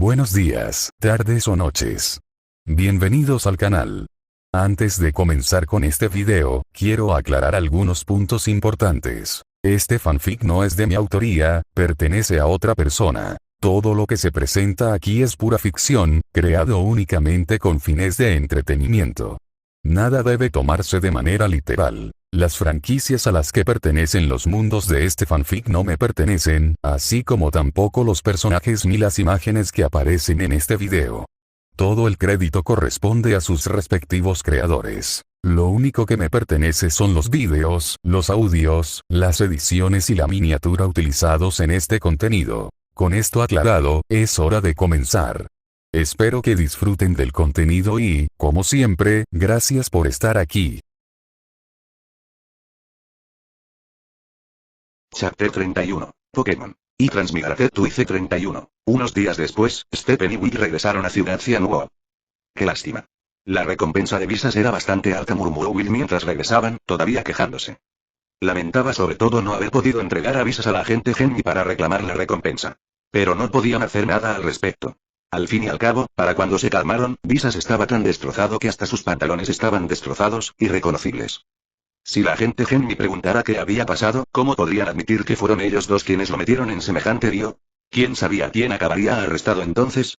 Buenos días, tardes o noches. Bienvenidos al canal. Antes de comenzar con este video, quiero aclarar algunos puntos importantes. Este fanfic no es de mi autoría, pertenece a otra persona. Todo lo que se presenta aquí es pura ficción, creado únicamente con fines de entretenimiento. Nada debe tomarse de manera literal. Las franquicias a las que pertenecen los mundos de este fanfic no me pertenecen, así como tampoco los personajes ni las imágenes que aparecen en este video. Todo el crédito corresponde a sus respectivos creadores. Lo único que me pertenece son los vídeos, los audios, las ediciones y la miniatura utilizados en este contenido. Con esto aclarado, es hora de comenzar. Espero que disfruten del contenido y, como siempre, gracias por estar aquí. Chapter 31. Pokémon. Y Transmigrate to IC 31. Unos días después, Stephen y Will regresaron a Ciudad Cianwood. Qué lástima. La recompensa de visas era bastante alta, murmuró Will mientras regresaban, todavía quejándose. Lamentaba sobre todo no haber podido entregar a visas a la agente Henry para reclamar la recompensa. Pero no podían hacer nada al respecto. Al fin y al cabo, para cuando se calmaron, Visas estaba tan destrozado que hasta sus pantalones estaban destrozados, irreconocibles. Si la agente Henry preguntara qué había pasado, ¿cómo podrían admitir que fueron ellos dos quienes lo metieron en semejante lío? ¿Quién sabía quién acabaría arrestado entonces?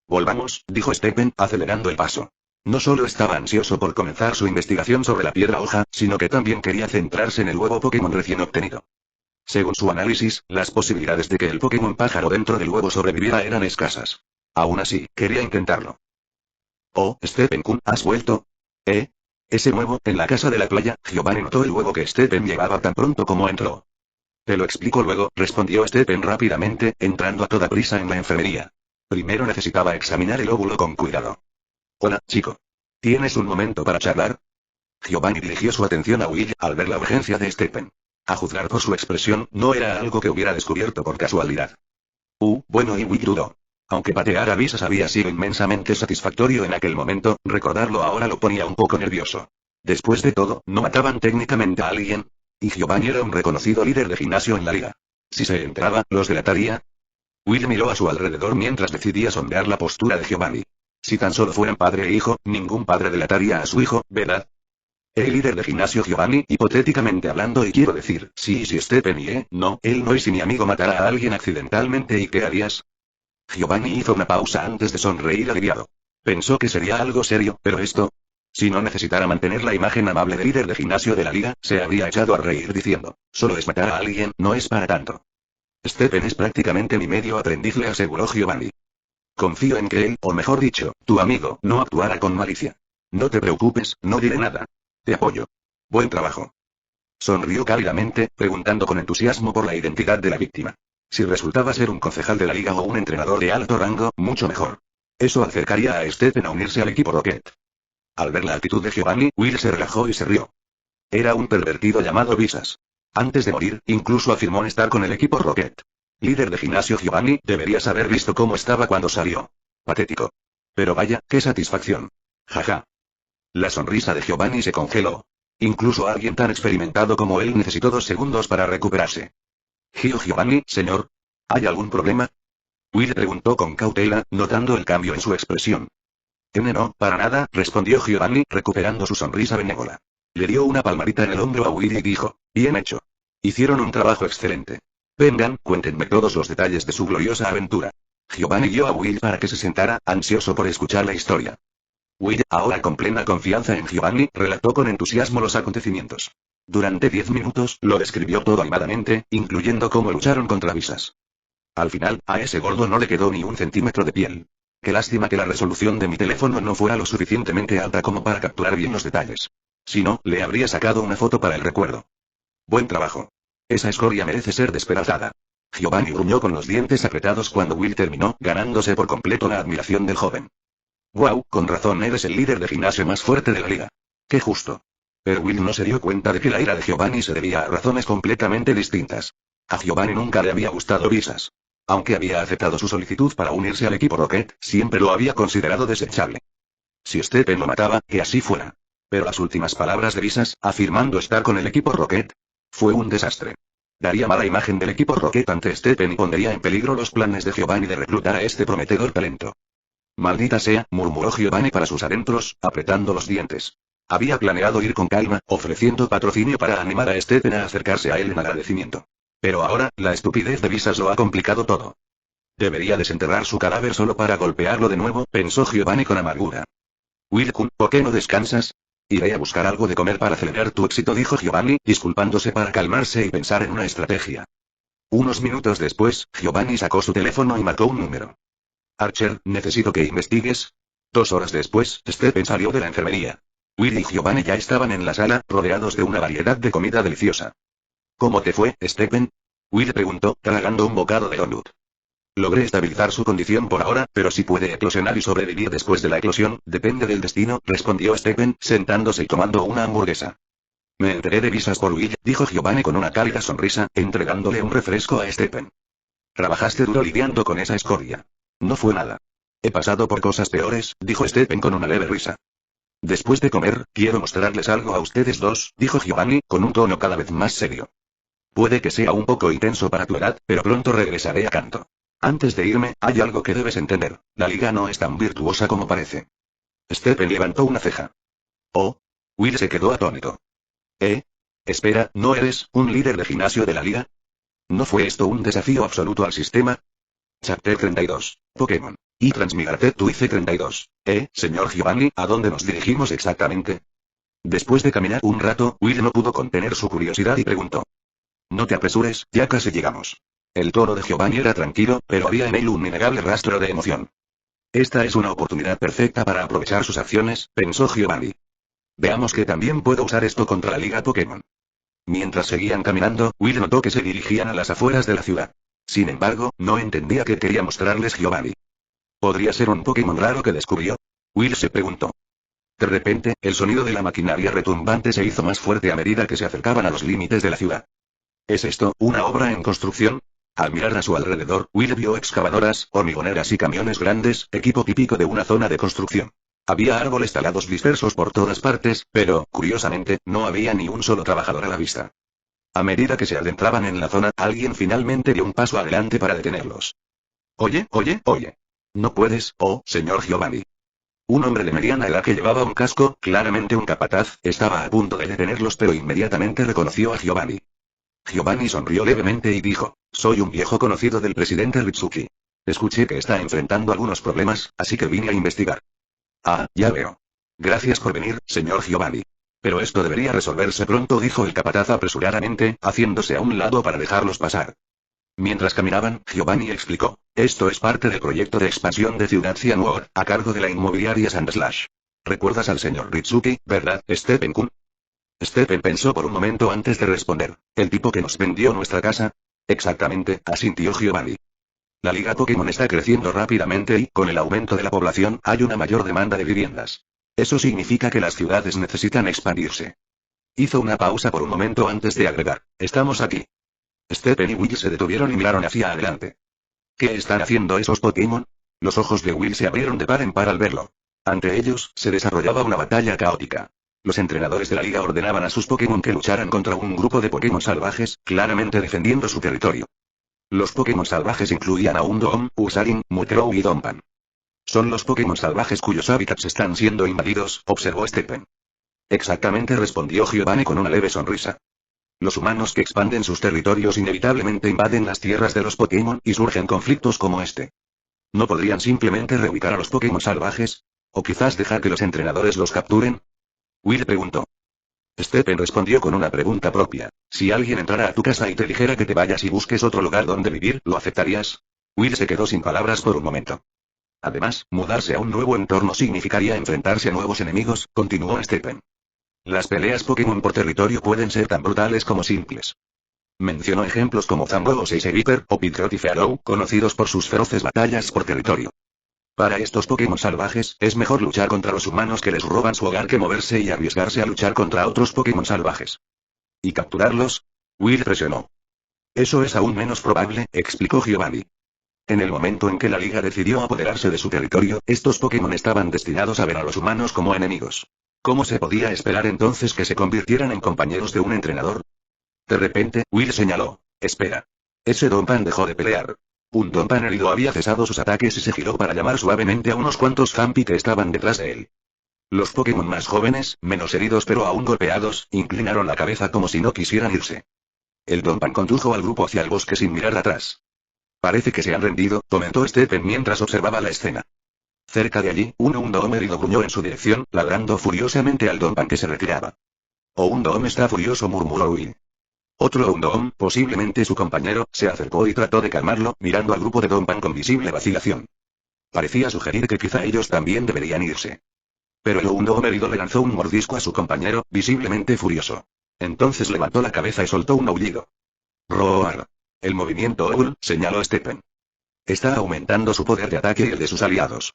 Volvamos, dijo Stephen, acelerando el paso. No solo estaba ansioso por comenzar su investigación sobre la piedra hoja, sino que también quería centrarse en el huevo Pokémon recién obtenido. Según su análisis, las posibilidades de que el Pokémon pájaro dentro del huevo sobreviviera eran escasas. Aún así, quería intentarlo. Oh, Stephen-kun, ¿has vuelto? Ese huevo, en la casa de la playa. Giovanni notó el huevo que Stephen llevaba tan pronto como entró. Te lo explico luego, respondió Stephen rápidamente, entrando a toda prisa en la enfermería. Primero necesitaba examinar el óvulo con cuidado. Hola, chico. ¿Tienes un momento para charlar? Giovanni dirigió su atención a Will, al ver la urgencia de Stephen. A juzgar por su expresión, no era algo que hubiera descubierto por casualidad. Bueno, y Will dudó. Aunque patear a Visas había sido inmensamente satisfactorio en aquel momento, recordarlo ahora lo ponía un poco nervioso. Después de todo, ¿no mataban técnicamente a alguien? Y Giovanni era un reconocido líder de gimnasio en la liga. Si se enteraba, ¿los delataría? Will miró a su alrededor mientras decidía sondear la postura de Giovanni. Si tan solo fueran padre e hijo, ningún padre delataría a su hijo, ¿verdad? El líder de gimnasio Giovanni, hipotéticamente hablando, y quiero decir, si Stephen no, él no, y si mi amigo matara a alguien accidentalmente, ¿y qué harías? Giovanni hizo una pausa antes de sonreír aliviado. Pensó que sería algo serio, pero esto... Si no necesitara mantener la imagen amable de líder de gimnasio de la liga, se habría echado a reír diciendo, solo es matar a alguien, no es para tanto. Stephen es prácticamente mi medio aprendiz, le aseguró Giovanni. Confío en que él, o mejor dicho, tu amigo, no actuara con malicia. No te preocupes, no diré nada. Te apoyo. Buen trabajo. Sonrió cálidamente, preguntando con entusiasmo por la identidad de la víctima. Si resultaba ser un concejal de la liga o un entrenador de alto rango, mucho mejor. Eso acercaría a Stephen a unirse al equipo Rocket. Al ver la actitud de Giovanni, Will se relajó y se rió. Era un pervertido llamado Visas. Antes de morir, incluso afirmó estar con el equipo Rocket. Líder de gimnasio Giovanni, deberías haber visto cómo estaba cuando salió. Patético. Pero vaya, qué satisfacción. Jaja. La sonrisa de Giovanni se congeló. Incluso alguien tan experimentado como él necesitó 2 segundos para recuperarse. Giovanni, señor. ¿Hay algún problema? Will preguntó con cautela, notando el cambio en su expresión. No, para nada, respondió Giovanni, recuperando su sonrisa benévola. Le dio una palmadita en el hombro a Will y dijo, bien hecho. Hicieron un trabajo excelente. Vengan, cuéntenme todos los detalles de su gloriosa aventura. Giovanni guió a Will para que se sentara, ansioso por escuchar la historia. Will, ahora con plena confianza en Giovanni, relató con entusiasmo los acontecimientos. Durante 10 minutos, lo describió todo animadamente, incluyendo cómo lucharon contra Visas. Al final, a ese gordo no le quedó ni un centímetro de piel. Qué lástima que la resolución de mi teléfono no fuera lo suficientemente alta como para capturar bien los detalles. Si no, le habría sacado una foto para el recuerdo. Buen trabajo. Esa escoria merece ser despedazada. Giovanni gruñó con los dientes apretados cuando Will terminó, ganándose por completo la admiración del joven. Wow, con razón eres el líder de gimnasio más fuerte de la liga. Qué justo. Pero Will no se dio cuenta de que la ira de Giovanni se debía a razones completamente distintas. A Giovanni nunca le había gustado Visas. Aunque había aceptado su solicitud para unirse al equipo Rocket, siempre lo había considerado desechable. Si Stephen lo mataba, que así fuera. Pero las últimas palabras de Visas, afirmando estar con el equipo Rocket, fue un desastre. Daría mala imagen del equipo Rocket ante Stephen y pondría en peligro los planes de Giovanni de reclutar a este prometedor talento. Maldita sea, murmuró Giovanni para sus adentros, apretando los dientes. Había planeado ir con calma, ofreciendo patrocinio para animar a Stephen a acercarse a él en agradecimiento. Pero ahora, la estupidez de Visas lo ha complicado todo. Debería desenterrar su cadáver solo para golpearlo de nuevo, pensó Giovanni con amargura. Will-kun, ¿por qué no descansas? Iré a buscar algo de comer para celebrar tu éxito, dijo Giovanni, disculpándose para calmarse y pensar en una estrategia. Unos minutos después, Giovanni sacó su teléfono y marcó un número. Archer, necesito que investigues. 2 horas después, Stephen salió de la enfermería. Will y Giovanni ya estaban en la sala, rodeados de una variedad de comida deliciosa. ¿Cómo te fue, Stephen? Will preguntó, tragando un bocado de donut. Logré estabilizar su condición por ahora, pero si puede eclosionar y sobrevivir después de la eclosión, depende del destino, respondió Stephen, sentándose y tomando una hamburguesa. Me enteré de Visas por Will, dijo Giovanni con una cálida sonrisa, entregándole un refresco a Stephen. Trabajaste duro lidiando con esa escoria. No fue nada. He pasado por cosas peores, dijo Stephen con una leve risa. Después de comer, quiero mostrarles algo a ustedes dos, dijo Giovanni, con un tono cada vez más serio. Puede que sea un poco intenso para tu edad, pero pronto regresaré a Kanto. Antes de irme, hay algo que debes entender. La liga no es tan virtuosa como parece. Stephen levantó una ceja. Oh. Will se quedó atónito. Espera, ¿no eres un líder de gimnasio de la liga? ¿No fue esto un desafío absoluto al sistema? Chapter 32. Pokémon. Y transmigrate tu IC 32. Señor Giovanni, ¿a dónde nos dirigimos exactamente? Después de caminar un rato, Will no pudo contener su curiosidad y preguntó. No te apresures, ya casi llegamos. El tono de Giovanni era tranquilo, pero había en él un innegable rastro de emoción. Esta es una oportunidad perfecta para aprovechar sus acciones, pensó Giovanni. Veamos que también puedo usar esto contra la Liga Pokémon. Mientras seguían caminando, Will notó que se dirigían a las afueras de la ciudad. Sin embargo, no entendía qué quería mostrarles Giovanni. ¿Podría ser un Pokémon raro que descubrió? Will se preguntó. De repente, el sonido de la maquinaria retumbante se hizo más fuerte a medida que se acercaban a los límites de la ciudad. ¿Es esto una obra en construcción? Al mirar a su alrededor, Will vio excavadoras, hormigoneras y camiones grandes, equipo típico de una zona de construcción. Había árboles talados dispersos por todas partes, pero, curiosamente, no había ni un solo trabajador a la vista. A medida que se adentraban en la zona, alguien finalmente dio un paso adelante para detenerlos. Oye. No puedes, señor Giovanni. Un hombre de mediana edad que llevaba un casco, claramente un capataz, estaba a punto de detenerlos, pero inmediatamente reconoció a Giovanni. Giovanni sonrió levemente y dijo, soy un viejo conocido del presidente Ritsuki. Escuché que está enfrentando algunos problemas, así que vine a investigar. Ah, ya veo. Gracias por venir, señor Giovanni. Pero esto debería resolverse pronto, dijo el capataz apresuradamente, haciéndose a un lado para dejarlos pasar. Mientras caminaban, Giovanni explicó, esto es parte del proyecto de expansión de Ciudad Cianwood, a cargo de la inmobiliaria Sandslash. ¿Recuerdas al señor Ritsuki, verdad, Stephen-kun? Stephen pensó por un momento antes de responder, ¿el tipo que nos vendió nuestra casa? Exactamente, asintió Giovanni. La liga Pokémon está creciendo rápidamente y, con el aumento de la población, hay una mayor demanda de viviendas. Eso significa que las ciudades necesitan expandirse. Hizo una pausa por un momento antes de agregar, estamos aquí. Stephen y Will se detuvieron y miraron hacia adelante. ¿Qué están haciendo esos Pokémon? Los ojos de Will se abrieron de par en par al verlo. Ante ellos, se desarrollaba una batalla caótica. Los entrenadores de la liga ordenaban a sus Pokémon que lucharan contra un grupo de Pokémon salvajes, claramente defendiendo su territorio. Los Pokémon salvajes incluían a Undom, Usarin, Mudkrow y Dompan. Son los Pokémon salvajes cuyos hábitats están siendo invadidos, observó Stephen. Exactamente, respondió Giovanni con una leve sonrisa. Los humanos que expanden sus territorios inevitablemente invaden las tierras de los Pokémon y surgen conflictos como este. ¿No podrían simplemente reubicar a los Pokémon salvajes? ¿O quizás dejar que los entrenadores los capturen? Will preguntó. Stephen respondió con una pregunta propia. Si alguien entrara a tu casa y te dijera que te vayas y busques otro lugar donde vivir, ¿lo aceptarías? Will se quedó sin palabras por un momento. Además, mudarse a un nuevo entorno significaría enfrentarse a nuevos enemigos, continuó Stephen. Las peleas Pokémon por territorio pueden ser tan brutales como simples. Mencionó ejemplos como Zambo o Viper, o Pidgeot y Fearow, conocidos por sus feroces batallas por territorio. Para estos Pokémon salvajes, es mejor luchar contra los humanos que les roban su hogar que moverse y arriesgarse a luchar contra otros Pokémon salvajes. ¿Y capturarlos? Will presionó. Eso es aún menos probable, explicó Giovanni. En el momento en que la liga decidió apoderarse de su territorio, estos Pokémon estaban destinados a ver a los humanos como enemigos. ¿Cómo se podía esperar entonces que se convirtieran en compañeros de un entrenador? De repente, Will señaló. Espera. Ese Donphan dejó de pelear. Un Donphan herido había cesado sus ataques y se giró para llamar suavemente a unos cuantos Fampi que estaban detrás de él. Los Pokémon más jóvenes, menos heridos pero aún golpeados, inclinaron la cabeza como si no quisieran irse. El Donphan condujo al grupo hacia el bosque sin mirar atrás. Parece que se han rendido, comentó Stephen mientras observaba la escena. Cerca de allí, un Houndoom herido gruñó en su dirección, ladrando furiosamente al Donphan que se retiraba. Houndoom está furioso, murmuró Will. Otro Houndoom, posiblemente su compañero, se acercó y trató de calmarlo, mirando al grupo de Donphan con visible vacilación. Parecía sugerir que quizá ellos también deberían irse. Pero el Houndoom herido le lanzó un mordisco a su compañero, visiblemente furioso. Entonces levantó la cabeza y soltó un aullido. ¡Roar! El movimiento Owl, señaló Stephen. Está aumentando su poder de ataque y el de sus aliados.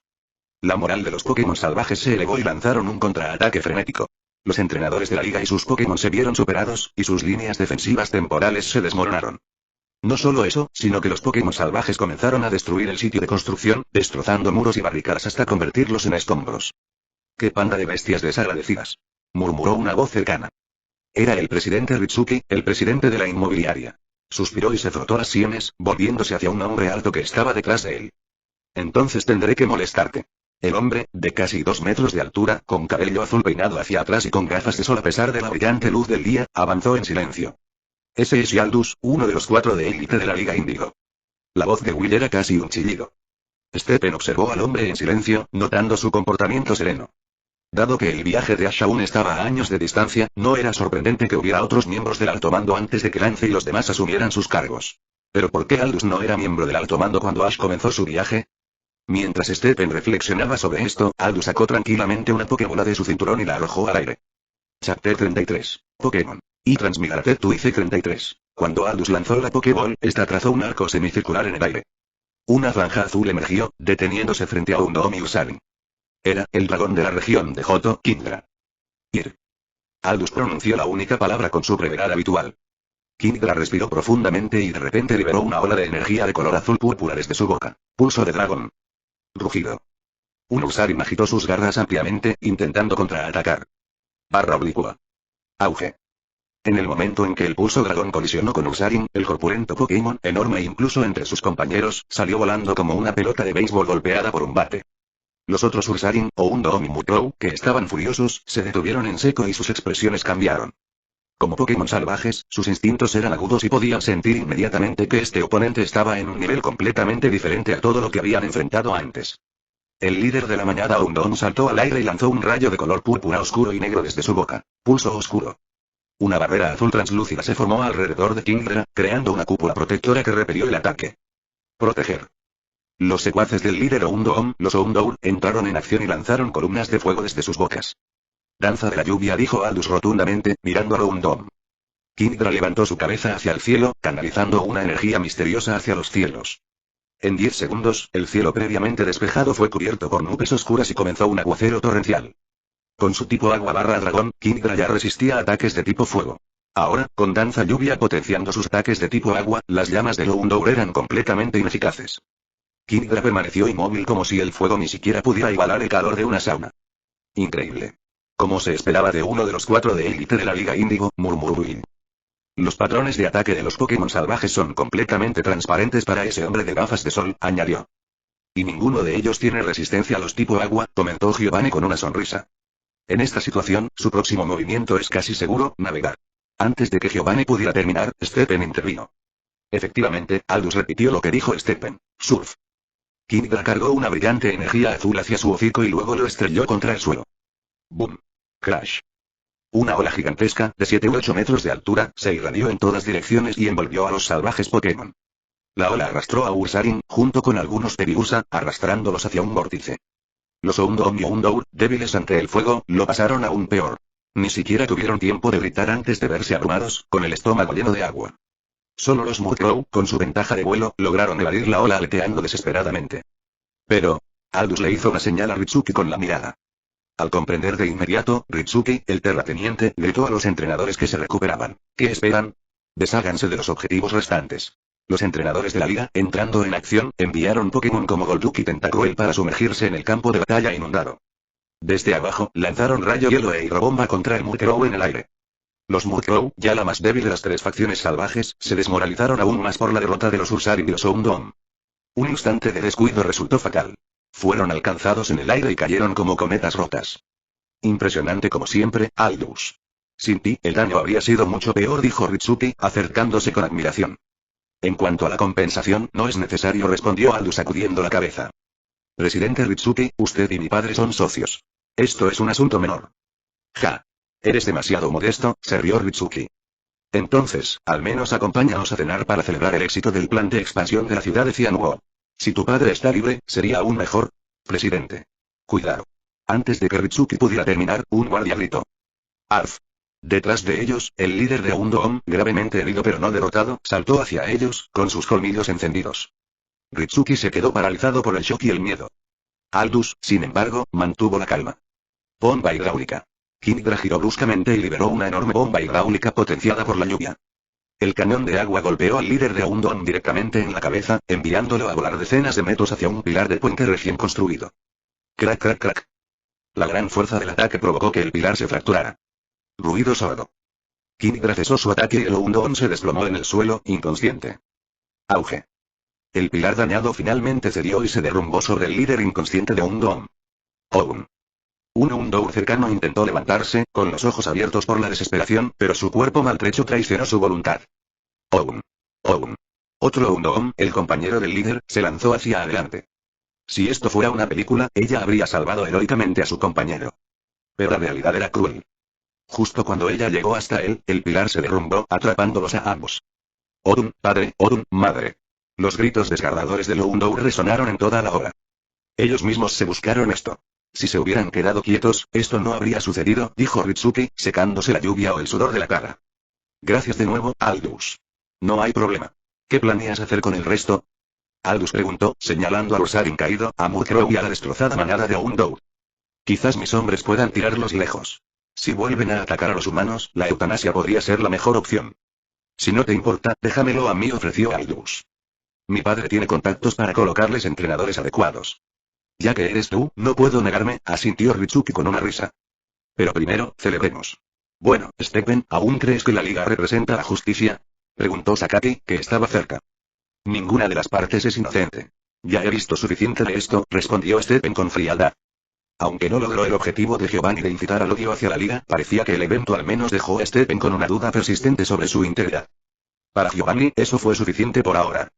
La moral de los Pokémon salvajes se elevó y lanzaron un contraataque frenético. Los entrenadores de la liga y sus Pokémon se vieron superados, y sus líneas defensivas temporales se desmoronaron. No solo eso, sino que los Pokémon salvajes comenzaron a destruir el sitio de construcción, destrozando muros y barricadas hasta convertirlos en escombros. ¡Qué panda de bestias desagradecidas!, murmuró una voz cercana. Era el presidente Ritsuki, el presidente de la inmobiliaria. Suspiró y se frotó las sienes, volviéndose hacia un hombre alto que estaba detrás de él. Entonces tendré que molestarte. El hombre, de casi 2 metros de altura, con cabello azul peinado hacia atrás y con gafas de sol a pesar de la brillante luz del día, avanzó en silencio. Ese es Yaldus, uno de los 4 de élite de la Liga Índigo. La voz de Will era casi un chillido. Stephen observó al hombre en silencio, notando su comportamiento sereno. Dado que el viaje de Ash aún estaba a años de distancia, no era sorprendente que hubiera otros miembros del alto mando antes de que Lance y los demás asumieran sus cargos. ¿Pero por qué Aldous no era miembro del alto mando cuando Ash comenzó su viaje? Mientras Stephen reflexionaba sobre esto, Aldous sacó tranquilamente una Pokébola de su cinturón y la arrojó al aire. Chapter 33. Pokémon. Y Transmigrate tu IC 33. Cuando Aldous lanzó la Pokéball, esta trazó un arco semicircular en el aire. Una franja azul emergió, deteniéndose frente a Houndoom y Ursaring. Era el dragón de la región de Johto, Kingdra. Ir. Aldous pronunció la única palabra con su brevedad habitual. Kingdra respiró profundamente y de repente liberó una ola de energía de color azul púrpura desde su boca. Pulso de dragón. Rugido. Un Ursaring agitó sus garras ampliamente, intentando contraatacar. Barra oblicua. Auge. En el momento en que el pulso dragón colisionó con Ursaring, el corpulento Pokémon, enorme incluso entre sus compañeros, salió volando como una pelota de béisbol golpeada por un bate. Los otros Ursaring, Houndoom y Mudbrow, que estaban furiosos, se detuvieron en seco y sus expresiones cambiaron. Como Pokémon salvajes, sus instintos eran agudos y podían sentir inmediatamente que este oponente estaba en un nivel completamente diferente a todo lo que habían enfrentado antes. El líder de la manada Houndoom saltó al aire y lanzó un rayo de color púrpura oscuro y negro desde su boca. Pulso oscuro. Una barrera azul translúcida se formó alrededor de Kingdra, creando una cúpula protectora que repelió el ataque. Proteger. Los secuaces del líder Houndoom, los Houndour, entraron en acción y lanzaron columnas de fuego desde sus bocas. Danza de la lluvia, dijo Aldous rotundamente, mirando a Houndoom. Kingdra levantó su cabeza hacia el cielo, canalizando una energía misteriosa hacia los cielos. En 10 segundos, el cielo previamente despejado fue cubierto por nubes oscuras y comenzó un aguacero torrencial. Con su tipo agua/dragón, Kingdra ya resistía ataques de tipo fuego. Ahora, con danza lluvia potenciando sus ataques de tipo agua, las llamas de Houndour eran completamente ineficaces. Kingdra permaneció inmóvil como si el fuego ni siquiera pudiera igualar el calor de una sauna. Increíble. Como se esperaba de uno de los 4 de élite de la Liga Índigo, murmuró Will. Los patrones de ataque de los Pokémon salvajes son completamente transparentes para ese hombre de gafas de sol, añadió. Y ninguno de ellos tiene resistencia a los tipo agua, comentó Giovanni con una sonrisa. En esta situación, su próximo movimiento es casi seguro, navegar. Antes de que Giovanni pudiera terminar, Stephen intervino. Efectivamente, Aldous repitió lo que dijo Stephen. Surf. Kingdra cargó una brillante energía azul hacia su hocico y luego lo estrelló contra el suelo. Boom. Crash. Una ola gigantesca, de 7 u 8 metros de altura, se irradió en todas direcciones y envolvió a los salvajes Pokémon. La ola arrastró a Ursaring, junto con algunos Tebiusa, arrastrándolos hacia un vórtice. Los Houndoom y Houndour, débiles ante el fuego, lo pasaron aún peor. Ni siquiera tuvieron tiempo de gritar antes de verse abrumados, con el estómago lleno de agua. Solo los Mudbrow, con su ventaja de vuelo, lograron evadir la ola aleteando desesperadamente. Pero, Aldous le hizo una señal a Ritsuki con la mirada. Al comprender de inmediato, Ritsuki, el terrateniente, gritó a los entrenadores que se recuperaban. ¿Qué esperan? Desháganse de los objetivos restantes. Los entrenadores de la liga, entrando en acción, enviaron Pokémon como Golduck y Tentacruel para sumergirse en el campo de batalla inundado. Desde abajo, lanzaron rayo hielo e hidrobomba contra el Murkrow en el aire. Los Murkrow, ya la más débil de las tres facciones salvajes, se desmoralizaron aún más por la derrota de los Ursaring y los Houndoom. Un instante de descuido resultó fatal. Fueron alcanzados en el aire y cayeron como cometas rotas. Impresionante como siempre, Aldous. Sin ti, el daño habría sido mucho peor, dijo Ritsuki, acercándose con admiración. En cuanto a la compensación, no es necesario, respondió Aldous sacudiendo la cabeza. Presidente Ritsuki, usted y mi padre son socios. Esto es un asunto menor. Ja. Eres demasiado modesto, se rió Ritsuki. Entonces, al menos acompáñanos a cenar para celebrar el éxito del plan de expansión de la ciudad de Cianwoo. Si tu padre está libre, sería aún mejor. Presidente. Cuidado. Antes de que Ritsuki pudiera terminar, un guardia gritó. Arf. Detrás de ellos, el líder de Houndoom, gravemente herido pero no derrotado, saltó hacia ellos, con sus colmillos encendidos. Ritsuki se quedó paralizado por el shock y el miedo. Aldous, sin embargo, mantuvo la calma. Bomba hidráulica. Kingdra giró bruscamente y liberó una enorme bomba hidráulica potenciada por la lluvia. El cañón de agua golpeó al líder de Houndoom directamente en la cabeza, enviándolo a volar decenas de metros hacia un pilar de puente recién construido. Crack, crack, crack. La gran fuerza del ataque provocó que el pilar se fracturara. Ruido sordo. Kingdra cesó su ataque y el Houndoom se desplomó en el suelo, inconsciente. Auge. El pilar dañado finalmente cedió y se derrumbó sobre el líder inconsciente de Houndoom. Oun. Un Houndour cercano intentó levantarse, con los ojos abiertos por la desesperación, pero su cuerpo maltrecho traicionó su voluntad. Oun. Oun. Otro Houndoom, el compañero del líder, se lanzó hacia adelante. Si esto fuera una película, ella habría salvado heroicamente a su compañero. Pero la realidad era cruel. Justo cuando ella llegó hasta él, el pilar se derrumbó, atrapándolos a ambos. Odun, padre, Odun, madre. Los gritos desgarradores de Houndour resonaron en toda la hora. Ellos mismos se buscaron esto. Si se hubieran quedado quietos, esto no habría sucedido, dijo Ritsuki, secándose la lluvia o el sudor de la cara. Gracias de nuevo, Aldous. No hay problema. ¿Qué planeas hacer con el resto? Aldous preguntó, señalando al Ursaring caído, a Murkrow y a la destrozada manada de Houndour. Quizás mis hombres puedan tirarlos lejos. Si vuelven a atacar a los humanos, la eutanasia podría ser la mejor opción. Si no te importa, déjamelo a mí, ofreció Aldous. Mi padre tiene contactos para colocarles entrenadores adecuados. Ya que eres tú, no puedo negarme, asintió Ritsuki con una risa. Pero primero, celebremos. Bueno, Stephen, ¿aún crees que la liga representa la justicia? Preguntó Sakaki, que estaba cerca. Ninguna de las partes es inocente. Ya he visto suficiente de esto, respondió Stephen con frialdad. Aunque no logró el objetivo de Giovanni de incitar al odio hacia la liga, parecía que el evento al menos dejó a Stephen con una duda persistente sobre su integridad. Para Giovanni, eso fue suficiente por ahora.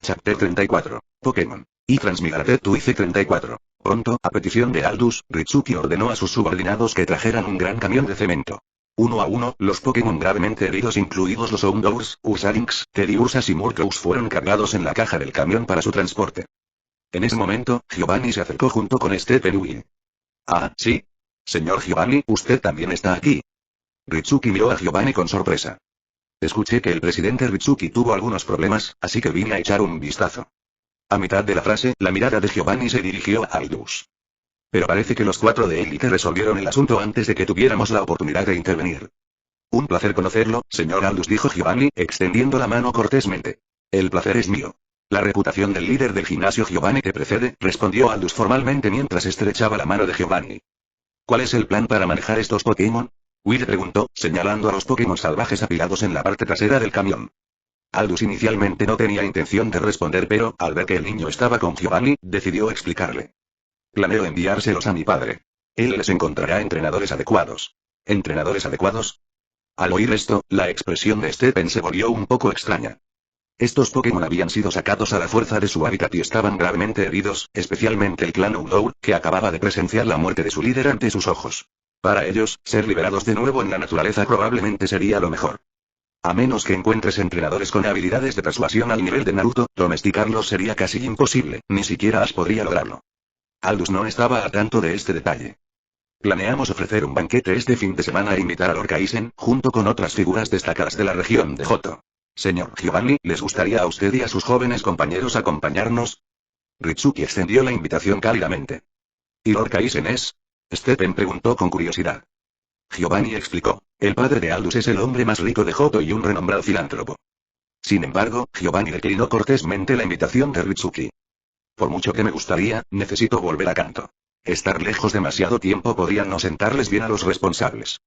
Chapter 34. Pokémon. Y Transmigrate tu IC-34. Pronto, a petición de Aldous, Ritsuki ordenó a sus subordinados que trajeran un gran camión de cemento. Uno a uno, los Pokémon gravemente heridos, incluidos los Houndours, Ursarinx, Teddiursas y Murkrows, fueron cargados en la caja del camión para su transporte. En ese momento, Giovanni se acercó junto con Stephen y Will. Ah, sí. Señor Giovanni, usted también está aquí. Ritsuki miró a Giovanni con sorpresa. Escuché que el presidente Ritsuki tuvo algunos problemas, así que vine a echar un vistazo. A mitad de la frase, la mirada de Giovanni se dirigió a Aldous. Pero parece que los 4 de élite resolvieron el asunto antes de que tuviéramos la oportunidad de intervenir. Un placer conocerlo, señor Aldous, dijo Giovanni, extendiendo la mano cortésmente. El placer es mío. La reputación del líder del gimnasio Giovanni te precede, respondió Aldous formalmente mientras estrechaba la mano de Giovanni. ¿Cuál es el plan para manejar estos Pokémon? Will preguntó, señalando a los Pokémon salvajes apilados en la parte trasera del camión. Aldous inicialmente no tenía intención de responder, pero, al ver que el niño estaba con Giovanni, decidió explicarle. Planeo enviárselos a mi padre. Él les encontrará entrenadores adecuados. ¿Entrenadores adecuados? Al oír esto, la expresión de Stephen se volvió un poco extraña. Estos Pokémon habían sido sacados a la fuerza de su hábitat y estaban gravemente heridos, especialmente el clan Houndour, que acababa de presenciar la muerte de su líder ante sus ojos. Para ellos, ser liberados de nuevo en la naturaleza probablemente sería lo mejor. A menos que encuentres entrenadores con habilidades de persuasión al nivel de Naruto, domesticarlos sería casi imposible, ni siquiera Ash podría lograrlo. Aldous no estaba al tanto de este detalle. Planeamos ofrecer un banquete este fin de semana e invitar a Lord Kaisen, junto con otras figuras destacadas de la región de Johto. Señor Giovanni, ¿les gustaría a usted y a sus jóvenes compañeros acompañarnos? Ritsuki extendió la invitación cálidamente. ¿Y Lord Kaisen es? Stephen preguntó con curiosidad. Giovanni explicó. El padre de Aldous es el hombre más rico de Johto y un renombrado filántropo. Sin embargo, Giovanni declinó cortésmente la invitación de Ritsuki. Por mucho que me gustaría, necesito volver a Kanto. Estar lejos demasiado tiempo podría no sentarles bien a los responsables.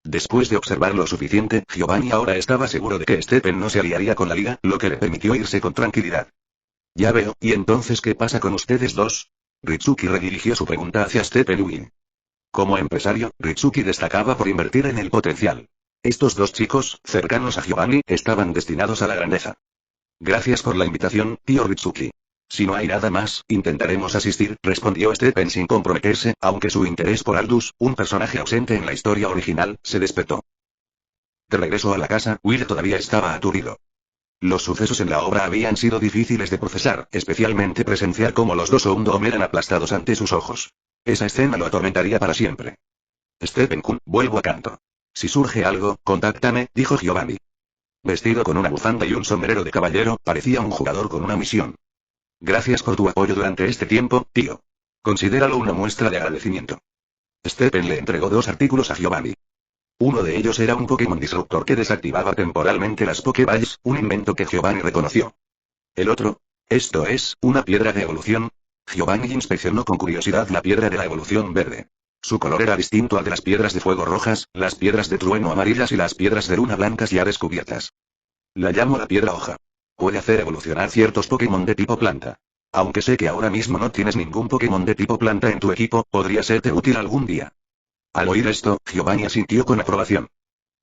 Después de observar lo suficiente, Giovanni ahora estaba seguro de que Stephen no se aliaría con la liga, lo que le permitió irse con tranquilidad. Ya veo, ¿y entonces qué pasa con ustedes dos? Ritsuki redirigió su pregunta hacia Stephen Will. Como empresario, Ritsuki destacaba por invertir en el potencial. Estos dos chicos, cercanos a Giovanni, estaban destinados a la grandeza. Gracias por la invitación, tío Ritsuki. Si no hay nada más, intentaremos asistir, respondió Stephen sin comprometerse, aunque su interés por Aldous, un personaje ausente en la historia original, se despertó. De regreso a la casa, Will todavía estaba aturdido. Los sucesos en la obra habían sido difíciles de procesar, especialmente presenciar cómo los dos Oundom eran aplastados ante sus ojos. Esa escena lo atormentaría para siempre. Stephen-kun, vuelvo a canto. Si surge algo, contáctame, dijo Giovanni. Vestido con una bufanda y un sombrero de caballero, parecía un jugador con una misión. Gracias por tu apoyo durante este tiempo, tío. Considéralo una muestra de agradecimiento. Stephen le entregó 2 artículos a Giovanni. Uno de ellos era un Pokémon Disruptor que desactivaba temporalmente las Pokéballs, un invento que Giovanni reconoció. El otro, esto es, una piedra de evolución. Giovanni inspeccionó con curiosidad la piedra de la evolución verde. Su color era distinto al de las piedras de fuego rojas, las piedras de trueno amarillas y las piedras de luna blancas ya descubiertas. La llamo la piedra hoja. Puede hacer evolucionar ciertos Pokémon de tipo planta. Aunque sé que ahora mismo no tienes ningún Pokémon de tipo planta en tu equipo, podría serte útil algún día. Al oír esto, Giovanni asintió con aprobación.